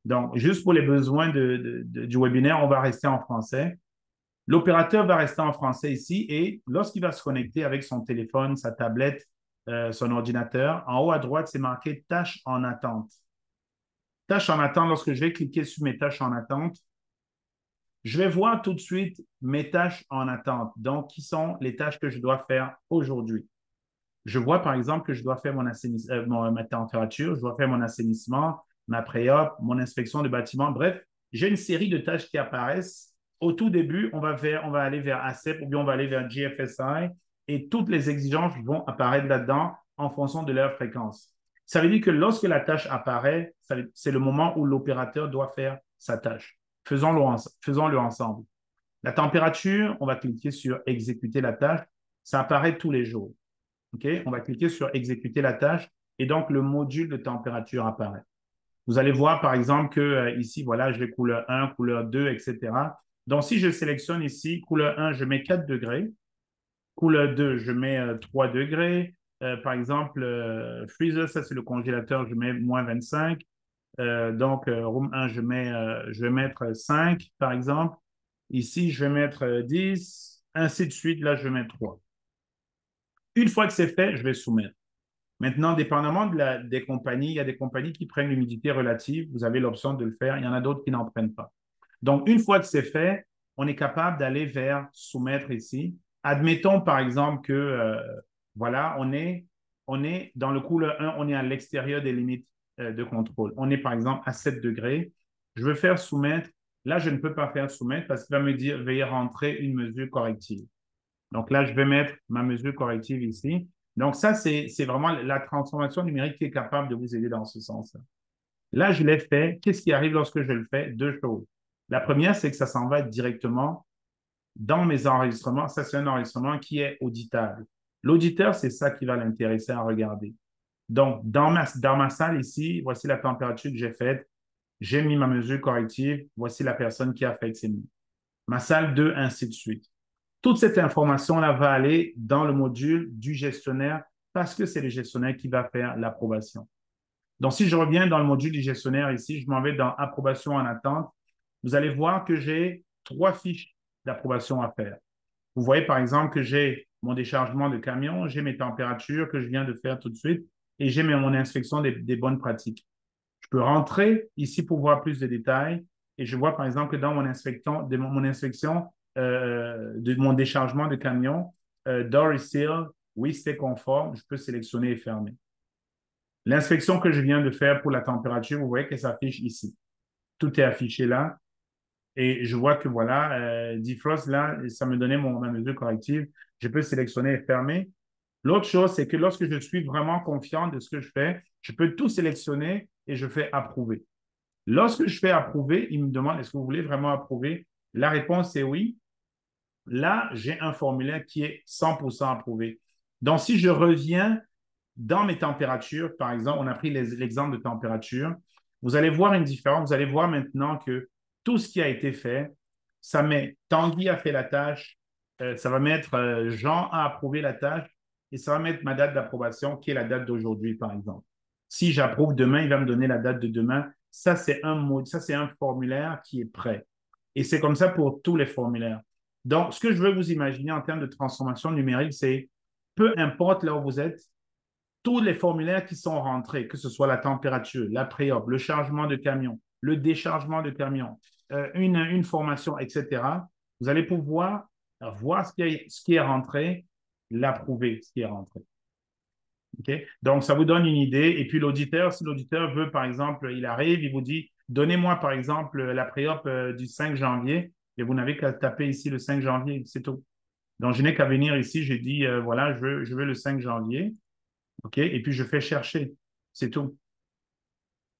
Donc, juste pour les besoins du webinaire, on va rester en français. L'opérateur va rester en français ici et lorsqu'il va se connecter avec son téléphone, sa tablette, son ordinateur, en haut à droite, c'est marqué tâches en attente. Tâches en attente, lorsque je vais cliquer sur mes tâches en attente, Je vais voir tout de suite mes tâches en attente. Donc, qui sont les tâches que je dois faire aujourd'hui? Je vois par exemple que je dois faire ma température, je dois faire mon assainissement, ma pré-op, mon inspection de bâtiment. Bref, j'ai une série de tâches qui apparaissent. Au tout début, on va aller vers ACEP ou bien on va aller vers GFSI et toutes les exigences vont apparaître là-dedans en fonction de leur fréquence. Ça veut dire que lorsque la tâche apparaît, c'est le moment où l'opérateur doit faire sa tâche. Faisons-le ensemble. La température, on va cliquer sur exécuter la tâche. Ça apparaît tous les jours. Okay? On va cliquer sur exécuter la tâche et donc le module de température apparaît. Vous allez voir par exemple que ici, voilà, je vais couleur 1, couleur 2, etc. Donc, si je sélectionne ici, couleur 1, je mets 4 degrés. Couleur 2, je mets 3 degrés. Par exemple, freezer, ça c'est le congélateur, je mets moins 25. Donc, room 1, je vais mettre 5, par exemple. Ici, je vais mettre 10, ainsi de suite. Là, je vais mettre 3. Une fois que c'est fait, je vais soumettre. Maintenant, dépendamment des compagnies, il y a des compagnies qui prennent l'humidité relative. Vous avez l'option de le faire. Il y en a d'autres qui n'en prennent pas. Donc, une fois que c'est fait, on est capable d'aller vers soumettre ici. Admettons, par exemple, que, voilà, on est dans le couleur 1, on est à l'extérieur des limites de contrôle. On est, par exemple, à 7 degrés. Je veux faire soumettre. Là, je ne peux pas faire soumettre parce qu'il va me dire, veuillez rentrer une mesure corrective. Donc là, je vais mettre ma mesure corrective ici. Donc ça, c'est vraiment la transformation numérique qui est capable de vous aider dans ce sens-là. Là, je l'ai fait. Qu'est-ce qui arrive lorsque je le fais? Deux choses. La première, c'est que ça s'en va directement dans mes enregistrements. Ça, c'est un enregistrement qui est auditable. L'auditeur, c'est ça qui va l'intéresser à regarder. Donc, dans ma salle ici, voici la température que j'ai faite. J'ai mis ma mesure corrective. Voici la personne qui a fait ses mises. Ma salle 2, ainsi de suite. Toute cette information-là va aller dans le module du gestionnaire parce que c'est le gestionnaire qui va faire l'approbation. Donc, si je reviens dans le module du gestionnaire ici, je m'en vais dans approbation en attente. Vous allez voir que j'ai 3 fiches d'approbation à faire. Vous voyez par exemple que j'ai mon déchargement de camion, j'ai mes températures que je viens de faire tout de suite et j'ai mon inspection des bonnes pratiques. Je peux rentrer ici pour voir plus de détails et je vois par exemple que dans mon inspection de mon déchargement de camion, door is sealed, oui, c'est conforme, je peux sélectionner et fermer. L'inspection que je viens de faire pour la température, vous voyez qu'elle s'affiche ici. Tout est affiché là. Et je vois que voilà, defrost là, ça me donnait ma mesure corrective. Je peux sélectionner et fermer. L'autre chose, c'est que lorsque je suis vraiment confiant de ce que je fais, je peux tout sélectionner et je fais approuver. Lorsque je fais approuver, il me demande est-ce que vous voulez vraiment approuver? La réponse est oui. Là, j'ai un formulaire qui est 100% approuvé. Donc, si je reviens dans mes températures, par exemple, on a pris l'exemple de température, vous allez voir une différence. Vous allez voir maintenant que tout ce qui a été fait, ça met Tanguy a fait la tâche, ça va mettre Jean a approuvé la tâche et ça va mettre ma date d'approbation qui est la date d'aujourd'hui, par exemple. Si j'approuve demain, il va me donner la date de demain. Ça, c'est un mot, ça, c'est un formulaire qui est prêt. Et c'est comme ça pour tous les formulaires. Donc, ce que je veux vous imaginer en termes de transformation numérique, c'est peu importe là où vous êtes, tous les formulaires qui sont rentrés, que ce soit la température, la pré-op, le chargement de camion, le déchargement de camion, une formation, etc., vous allez pouvoir voir ce qui est rentré, l'approuver, ce qui est rentré. Okay? Donc, ça vous donne une idée. Et puis, l'auditeur, si l'auditeur veut, par exemple, il arrive, il vous dit, donnez-moi, par exemple, la pré-op du 5 janvier, et vous n'avez qu'à taper ici le 5 janvier, c'est tout. Donc, je n'ai qu'à venir ici, j'ai dit, voilà, je veux le 5 janvier. OK? Et puis, je fais chercher. C'est tout.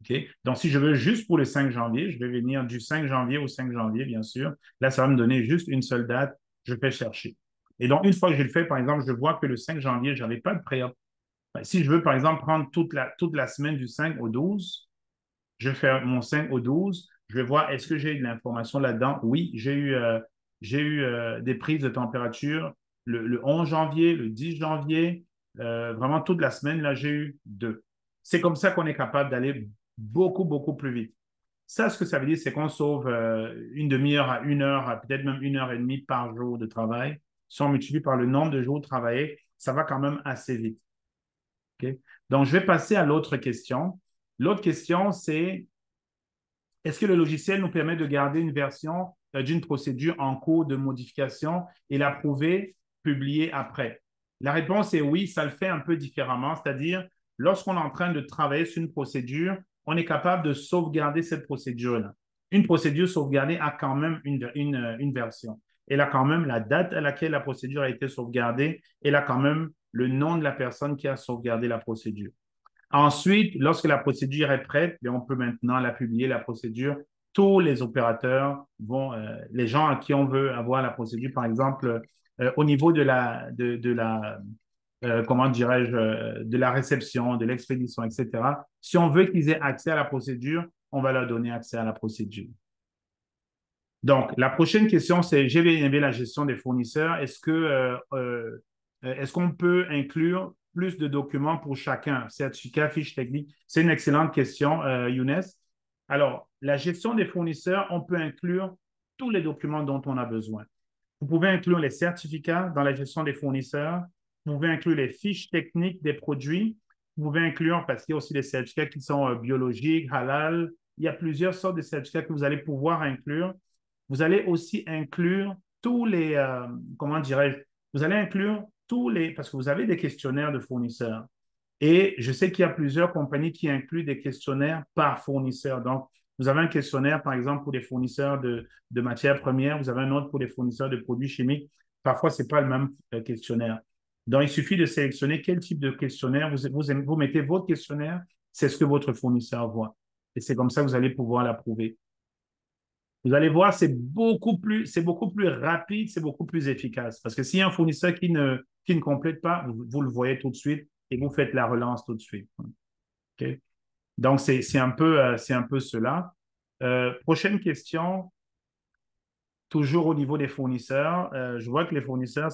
OK? Donc, si je veux juste pour le 5 janvier, je vais venir du 5 janvier au 5 janvier, bien sûr. Là, ça va me donner juste une seule date. Je fais chercher. Et donc, une fois que je le fais, par exemple, je vois que le 5 janvier, je n'avais pas de pré-op. Si je veux, par exemple, prendre toute la semaine du 5 au 12, je vais faire mon 5 au 12. Je vais voir, est-ce que j'ai eu de l'information là-dedans? Oui, j'ai eu des prises de température le 11 janvier, le 10 janvier. Vraiment, toute la semaine, là, j'ai eu 2. C'est comme ça qu'on est capable d'aller beaucoup, beaucoup plus vite. Ça, ce que ça veut dire, c'est qu'on sauve une demi-heure à 1 heure, peut-être même 1 heure et demie par jour de travail. Si on multiplie par le nombre de jours travaillés, ça va quand même assez vite. Okay? Donc, je vais passer à l'autre question. L'autre question, c'est est-ce que le logiciel nous permet de garder une version d'une procédure en cours de modification et l'approuver, publier après? La réponse est oui, ça le fait un peu différemment, c'est-à-dire lorsqu'on est en train de travailler sur une procédure, on est capable de sauvegarder cette procédure-là. Une procédure sauvegardée a quand même une version. Elle a quand même la date à laquelle la procédure a été sauvegardée. Elle a quand même le nom de la personne qui a sauvegardé la procédure. Ensuite, lorsque la procédure est prête, on peut maintenant la publier, la procédure. Tous les opérateurs vont, les gens à qui on veut avoir la procédure, par exemple, au niveau comment dirais-je, de la réception, de l'expédition, etc. Si on veut qu'ils aient accès à la procédure, on va leur donner accès à la procédure. Donc, la prochaine question, c'est, j'ai bien aimé la gestion des fournisseurs. Est-ce qu'on peut inclure plus de documents pour chacun, certificat, fiche technique? C'est une excellente question, Younes. Alors, la gestion des fournisseurs, on peut inclure tous les documents dont on a besoin. Vous pouvez inclure les certificats dans la gestion des fournisseurs. Vous pouvez inclure les fiches techniques des produits. Vous pouvez inclure, parce qu'il y a aussi des certificats qui sont biologiques, halal. Il y a plusieurs sortes de certificats que vous allez pouvoir inclure. Vous allez aussi inclure tous les, comment dirais-je, vous allez inclure tous les, parce que vous avez des questionnaires de fournisseurs. Et je sais qu'il y a plusieurs compagnies qui incluent des questionnaires par fournisseur. Donc, vous avez un questionnaire, par exemple, pour les fournisseurs de matières premières, vous avez un autre pour les fournisseurs de produits chimiques. Parfois, ce n'est pas le même questionnaire. Donc, il suffit de sélectionner quel type de questionnaire. Vous mettez votre questionnaire, c'est ce que votre fournisseur voit. Et c'est comme ça que vous allez pouvoir l'approuver. Vous allez voir, c'est beaucoup plus rapide, c'est beaucoup plus efficace. Parce que s'il y a un fournisseur qui ne complète pas, vous le voyez tout de suite et vous faites la relance tout de suite. Okay? Donc, c'est un peu cela. Prochaine question, toujours au niveau des fournisseurs. Je vois que les fournisseurs,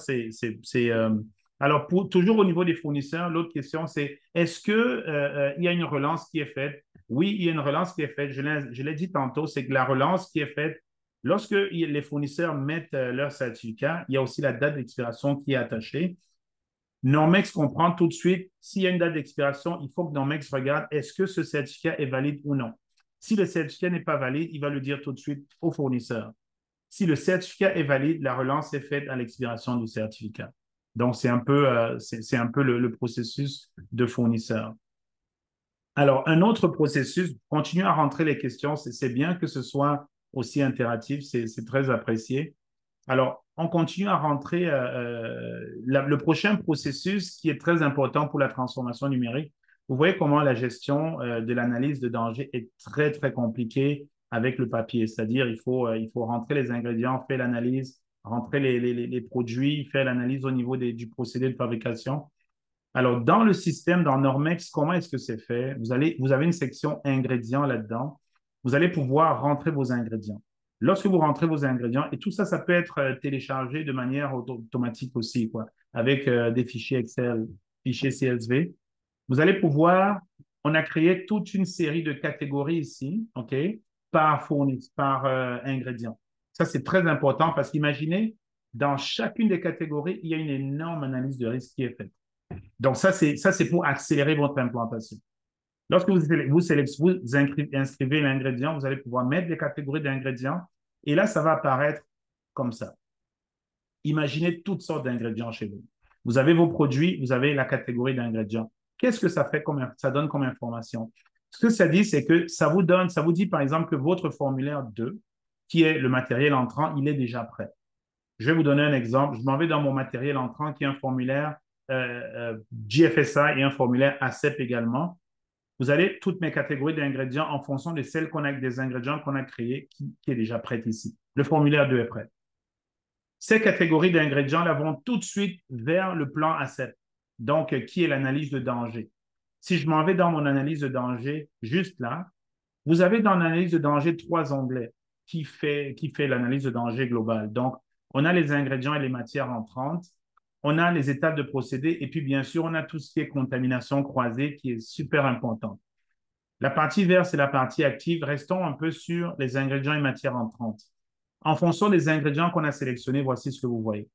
alors, toujours au niveau des fournisseurs, l'autre question, c'est est-ce qu'il y a une relance qui est faite? Oui, il y a une relance qui est faite. Je l'ai dit tantôt, c'est que la relance qui est faite, lorsque les fournisseurs mettent leur certificat, il y a aussi la date d'expiration qui est attachée. Normex comprend tout de suite, s'il y a une date d'expiration, il faut que Normex regarde est-ce que ce certificat est valide ou non. Si le certificat n'est pas valide, il va le dire tout de suite au fournisseur. Si le certificat est valide, la relance est faite à l'expiration du certificat. Donc, c'est un peu, le processus de fournisseur. Alors, un autre processus, continuez à rentrer les questions. C'est bien que ce soit aussi interactif, c'est très apprécié. Alors, on continue à rentrer le prochain processus qui est très important pour la transformation numérique. Vous voyez comment la gestion de l'analyse de danger est très, très compliquée avec le papier. C'est-à-dire, il faut rentrer les ingrédients, faire l'analyse, rentrer les produits, faire l'analyse au niveau du procédé de fabrication. Alors, dans le système, dans Normex, comment est-ce que c'est fait? Vous avez une section ingrédients là-dedans. Vous allez pouvoir rentrer vos ingrédients. Lorsque vous rentrez vos ingrédients, et tout ça, ça peut être téléchargé de manière automatique aussi, quoi, avec des fichiers Excel, fichiers CSV. Vous allez pouvoir, on a créé toute une série de catégories ici, OK, par ingrédient. Ça, c'est très important parce qu'imaginez, dans chacune des catégories, il y a une énorme analyse de risque qui est faite. Donc, ça, c'est pour accélérer votre implantation. Lorsque vous inscrivez l'ingrédient, vous allez pouvoir mettre les catégories d'ingrédients et là, ça va apparaître comme ça. Imaginez toutes sortes d'ingrédients chez vous. Vous avez vos produits, vous avez la catégorie d'ingrédients. Qu'est-ce que ça fait ça donne comme information? Ce que ça dit, c'est que ça vous dit par exemple que votre formulaire 2, qui est le matériel entrant, il est déjà prêt. Je vais vous donner un exemple. Je m'en vais dans mon matériel entrant qui est un formulaire GFSI et un formulaire ACEP également. Vous avez toutes mes catégories d'ingrédients en fonction de des ingrédients qu'on a créés qui est déjà prête ici. Le formulaire 2 est prêt. Ces catégories d'ingrédients là vont tout de suite vers le plan ACEP, donc qui est l'analyse de danger. Si je m'en vais dans mon analyse de danger, juste là, vous avez dans l'analyse de danger 3 onglets qui fait l'analyse de danger globale. Donc, on a les ingrédients et les matières entrantes, on a les étapes de procédé et puis bien sûr, on a tout ce qui est contamination croisée qui est super important. La partie verte, c'est la partie active. Restons un peu sur les ingrédients et matières entrantes. En fonction des ingrédients qu'on a sélectionnés, voici ce que vous voyez.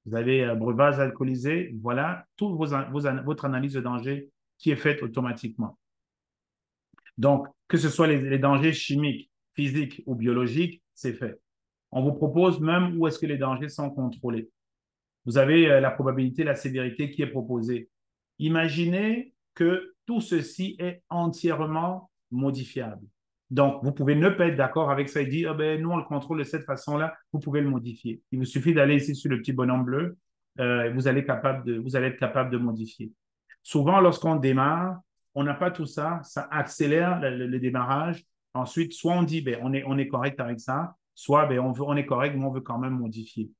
Vous avez breuvage alcoolisé, voilà toute votre analyse de danger qui est faite automatiquement. Donc, que ce soit les dangers chimiques, physiques ou biologiques, c'est fait. On vous propose même où est-ce que les dangers sont contrôlés. Vous avez la probabilité, la sévérité qui est proposée. Imaginez que tout ceci est entièrement modifiable. Donc, vous pouvez ne pas être d'accord avec ça et dire, ah ben, nous, on le contrôle de cette façon-là, vous pouvez le modifier. Il vous suffit d'aller ici sur le petit bonhomme bleu, et vous allez être capable de modifier. Souvent, lorsqu'on démarre, on n'a pas tout ça, ça accélère le démarrage. Ensuite, soit on dit, ben, on est correct avec ça, soit ben, on est correct, mais on veut quand même modifier.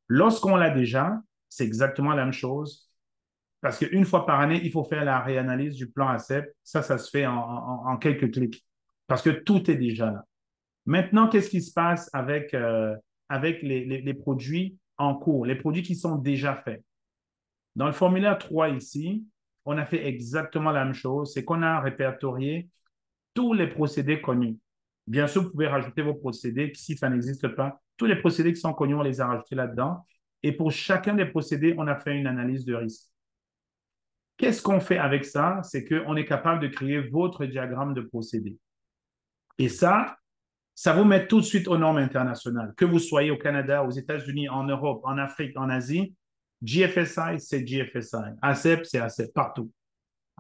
Lorsqu'on l'a déjà, c'est exactement la même chose. Parce qu'une fois par année, il faut faire la réanalyse du plan ACEP. Ça se fait en quelques clics. Parce que tout est déjà là. Maintenant, qu'est-ce qui se passe avec les produits en cours, les produits qui sont déjà faits? Dans le formulaire 3 ici, on a fait exactement la même chose. C'est qu'on a répertorié tous les procédés connus. Bien sûr, vous pouvez rajouter vos procédés si ça n'existe pas. Tous les procédés qui sont connus, on les a rajoutés là-dedans. Et pour chacun des procédés, on a fait une analyse de risque. Qu'est-ce qu'on fait avec ça? C'est qu'on est capable de créer votre diagramme de procédé. Et ça vous met tout de suite aux normes internationales. Que vous soyez au Canada, aux États-Unis, en Europe, en Afrique, en Asie, GFSI, c'est GFSI. ACEP, c'est ACEP, partout.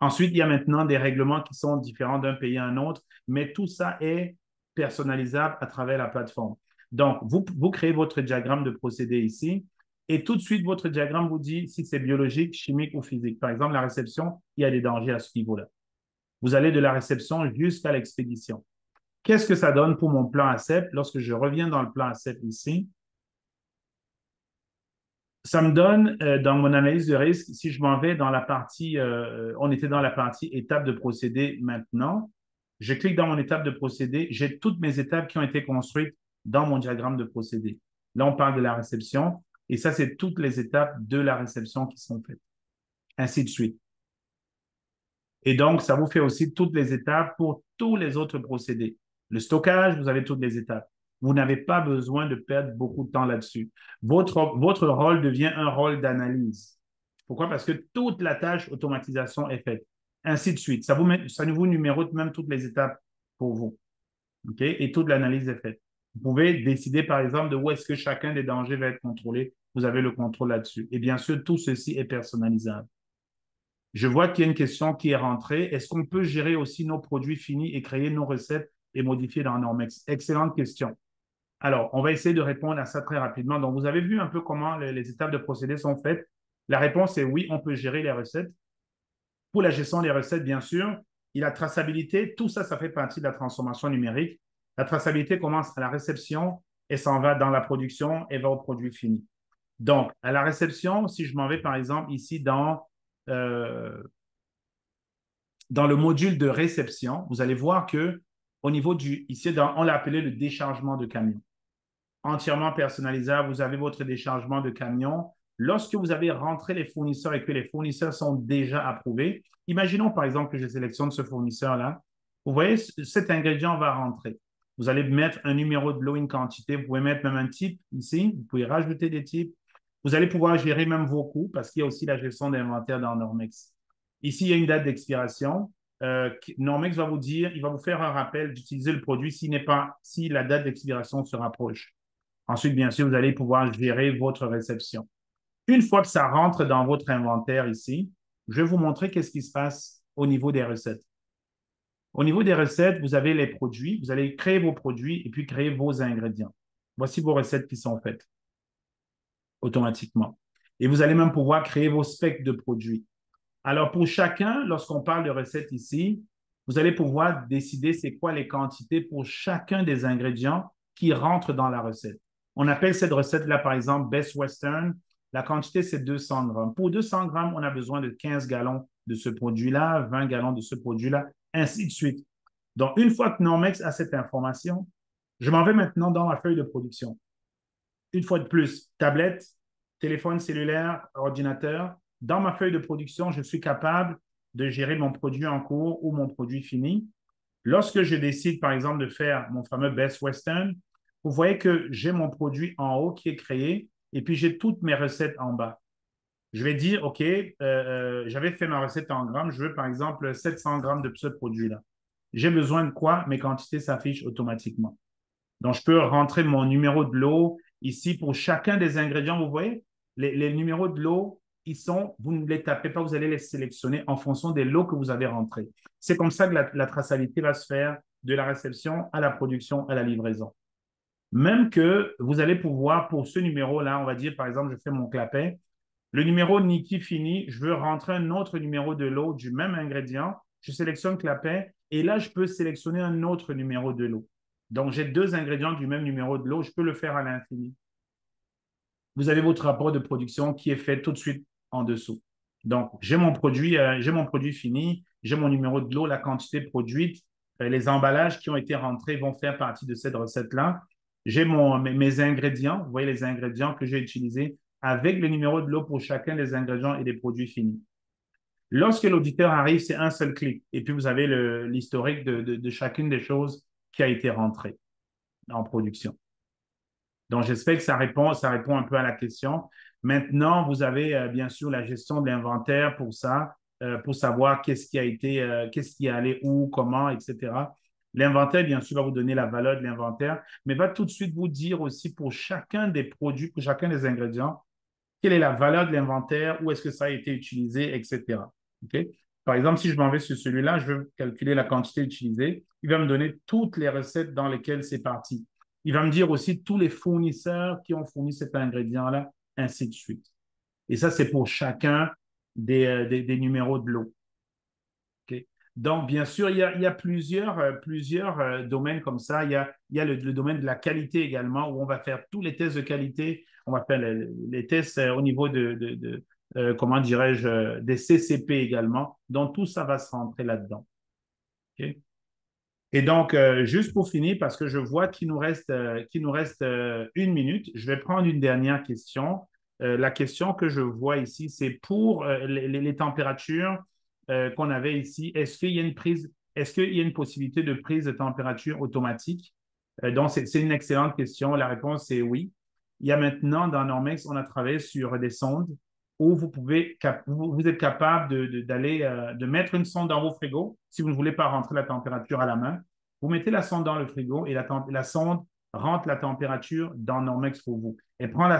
Ensuite, il y a maintenant des règlements qui sont différents d'un pays à un autre, mais tout ça est personnalisable à travers la plateforme. Donc, vous créez votre diagramme de procédé ici et tout de suite, votre diagramme vous dit si c'est biologique, chimique ou physique. Par exemple, la réception, il y a des dangers à ce niveau-là. Vous allez de la réception jusqu'à l'expédition. Qu'est-ce que ça donne pour mon plan ACEP? Lorsque je reviens dans le plan ACEP ici, ça me donne dans mon analyse de risque, si je m'en vais dans la partie, on était dans la partie étape de procédé maintenant, je clique dans mon étape de procédé, j'ai toutes mes étapes qui ont été construites dans mon diagramme de procédé. Là, on parle de la réception et ça, c'est toutes les étapes de la réception qui sont faites, ainsi de suite. Et donc, ça vous fait aussi toutes les étapes pour tous les autres procédés. Le stockage, vous avez toutes les étapes. Vous n'avez pas besoin de perdre beaucoup de temps là-dessus. Votre rôle devient un rôle d'analyse. Pourquoi? Parce que toute la tâche automatisation est faite. Ainsi de suite. Ça vous numérote même toutes les étapes pour vous. OK? Et toute l'analyse est faite. Vous pouvez décider, par exemple, de où est-ce que chacun des dangers va être contrôlé. Vous avez le contrôle là-dessus. Et bien sûr, tout ceci est personnalisable. Je vois qu'il y a une question qui est rentrée. Est-ce qu'on peut gérer aussi nos produits finis et créer nos recettes et modifier dans Normex? Excellente question. Alors, on va essayer de répondre à ça très rapidement. Donc, vous avez vu un peu comment les étapes de procédé sont faites. La réponse est oui, on peut gérer les recettes. Pour la gestion des recettes, bien sûr, il y a la traçabilité. Tout ça, ça fait partie de la transformation numérique. La traçabilité commence à la réception et s'en va dans la production et va au produit fini. Donc, à la réception, si je m'en vais par exemple ici euh, dans le module de réception, vous allez voir que au niveau ici, on l'a appelé le déchargement de camion. Entièrement personnalisable, vous avez votre déchargement de camion. Lorsque vous avez rentré les fournisseurs et que les fournisseurs sont déjà approuvés, imaginons par exemple que je sélectionne ce fournisseur-là. Vous voyez, cet ingrédient va rentrer. Vous allez mettre un numéro de lot, une quantité. Vous pouvez mettre même un type ici. Vous pouvez rajouter des types. Vous allez pouvoir gérer même vos coûts parce qu'il y a aussi la gestion d'inventaire dans Normex. Ici, il y a une date d'expiration. Normex va vous dire, il va vous faire un rappel d'utiliser le produit si la date d'expiration se rapproche. Ensuite, bien sûr, vous allez pouvoir gérer votre réception. Une fois que ça rentre dans votre inventaire ici, je vais vous montrer qu'est-ce qui se passe au niveau des recettes. Au niveau des recettes, vous avez les produits, vous allez créer vos produits et puis créer vos ingrédients. Voici vos recettes qui sont faites automatiquement. Et vous allez même pouvoir créer vos specs de produits. Alors, pour chacun, lorsqu'on parle de recettes ici, vous allez pouvoir décider c'est quoi les quantités pour chacun des ingrédients qui rentrent dans la recette. On appelle cette recette-là, par exemple, Best Western. La quantité, c'est 200 grammes. Pour 200 grammes, on a besoin de 15 gallons de ce produit-là, 20 gallons de ce produit-là, ainsi de suite. Donc, une fois que Normex a cette information, je m'en vais maintenant dans ma feuille de production. Une fois de plus, tablette, téléphone cellulaire, ordinateur. Dans ma feuille de production, je suis capable de gérer mon produit en cours ou mon produit fini. Lorsque je décide, par exemple, de faire mon fameux Best Western, vous voyez que j'ai mon produit en haut qui est créé et puis j'ai toutes mes recettes en bas. Je vais dire, OK, j'avais fait ma recette en grammes, je veux par exemple 700 grammes de ce produit-là. J'ai besoin de quoi? Mes quantités s'affichent automatiquement. Donc, je peux rentrer mon numéro de lot ici pour chacun des ingrédients. Vous voyez, les numéros de lot, ils sont, vous ne les tapez pas, vous allez les sélectionner en fonction des lots que vous avez rentrés. C'est comme ça que la traçabilité va se faire de la réception à la production, à la livraison. Même que vous allez pouvoir, pour ce numéro-là, on va dire, par exemple, je fais mon clapet, le numéro Niki fini, je veux rentrer un autre numéro de lot du même ingrédient, je sélectionne clapet et là, je peux sélectionner un autre numéro de lot. Donc, j'ai deux ingrédients du même numéro de lot, je peux le faire à l'infini. Vous avez votre rapport de production qui est fait tout de suite en dessous. Donc, j'ai mon produit fini, j'ai mon numéro de lot, la quantité produite, les emballages qui ont été rentrés vont faire partie de cette recette-là. J'ai mes ingrédients, vous voyez les ingrédients que j'ai utilisés avec le numéro de lot pour chacun des ingrédients et des produits finis. Lorsque l'auditeur arrive, c'est un seul clic et puis vous avez l'historique de chacune des choses qui a été rentrée en production. Donc, j'espère que ça répond un peu à la question. Maintenant, vous avez bien sûr la gestion de l'inventaire pour ça, pour savoir qu'est-ce qui a été, qu'est-ce qui est allé où, comment, etc. L'inventaire, bien sûr, va vous donner la valeur de l'inventaire, mais va tout de suite vous dire aussi pour chacun des produits, pour chacun des ingrédients, quelle est la valeur de l'inventaire, où est-ce que ça a été utilisé, etc. Okay? Par exemple, si je m'en vais sur celui-là, je veux calculer la quantité utilisée. Il va me donner toutes les recettes dans lesquelles c'est parti. Il va me dire aussi tous les fournisseurs qui ont fourni cet ingrédient-là, ainsi de suite. Et ça, c'est pour chacun des numéros de lot. Okay? Donc, bien sûr, il y a plusieurs domaines comme ça. Il y a le domaine de la qualité également, où on va faire tous les tests de qualité. On va faire les tests au niveau comment dirais-je, des CCP également. Donc, tout ça va se rentrer là-dedans. Okay? Et donc, juste pour finir, parce que je vois qu'il nous reste 1 minute, je vais prendre une dernière question. La question que je vois ici, c'est pour les températures qu'on avait ici. Est-ce qu'il y a une possibilité de prise de température automatique? Donc, c'est une excellente question. La réponse est oui. Il y a maintenant, dans Normex, on a travaillé sur des sondes où vous êtes capable de mettre une sonde dans vos frigos si vous ne voulez pas rentrer la température à la main. Vous mettez la sonde dans le frigo et la sonde rentre la température dans Normex pour vous. Elle prend la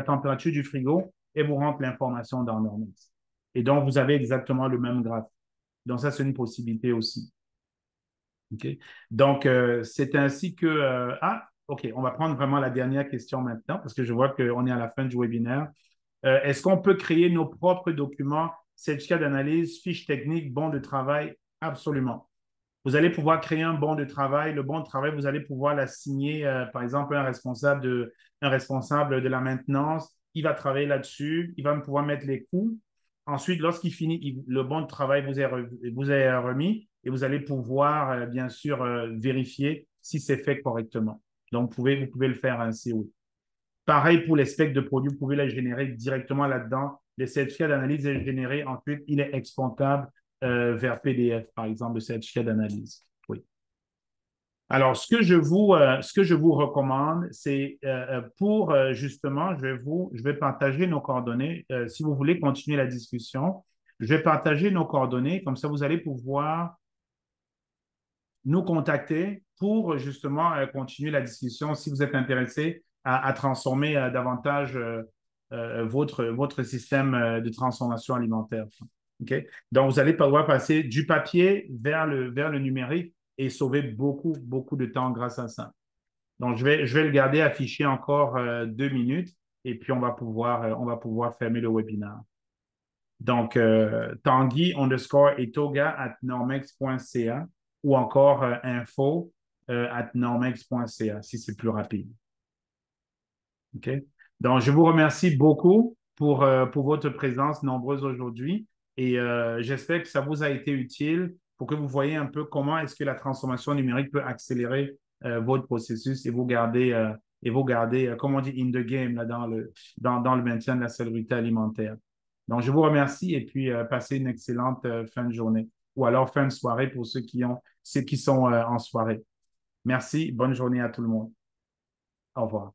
température du frigo et vous rentre l'information dans Normex. Et donc, vous avez exactement le même graphe. Donc, ça, c'est une possibilité aussi. Okay? Donc, c'est ainsi que... OK, on va prendre vraiment la dernière question maintenant parce que je vois qu'on est à la fin du webinaire. Est-ce qu'on peut créer nos propres documents, certificat d'analyse, fiches techniques, bons de travail? Absolument. Vous allez pouvoir créer un bon de travail. Le bon de travail, vous allez pouvoir l'assigner, par exemple, un responsable de la maintenance. Il va travailler là-dessus. Il va pouvoir mettre les coûts. Ensuite, lorsqu'il finit, le bon de travail vous est remis et vous allez pouvoir, bien sûr, vérifier si c'est fait correctement. Donc, vous pouvez le faire ainsi, oui. Pareil pour les specs de produits, vous pouvez les générer directement là-dedans. Les certificats d'analyse est généré, ensuite, il est exportable vers PDF, par exemple, le certificat d'analyse. Oui. Alors, ce que je vous recommande, c'est pour justement, je vais partager nos coordonnées. Si vous voulez continuer la discussion, je vais partager nos coordonnées. Comme ça, vous allez pouvoir nous contacter pour justement continuer la discussion si vous êtes intéressé à transformer davantage votre système de transformation alimentaire. Okay? Donc, vous allez pouvoir passer du papier vers le numérique et sauver beaucoup de temps grâce à ça. Donc, je vais le garder affiché encore 2 minutes et puis on va pouvoir fermer le webinaire. Donc, Tanguy _etoga@normex.ca ou encore info @normex.ca si c'est plus rapide. OK? Donc, je vous remercie beaucoup pour votre présence nombreuse aujourd'hui et j'espère que ça vous a été utile pour que vous voyez un peu comment est-ce que la transformation numérique peut accélérer votre processus et vous garder comme on dit, in the game là, dans le maintien de la sécurité alimentaire. Donc, je vous remercie et puis passez une excellente fin de journée ou alors fin de soirée pour ceux qui sont en soirée. Merci. Bonne journée à tout le monde. Au revoir.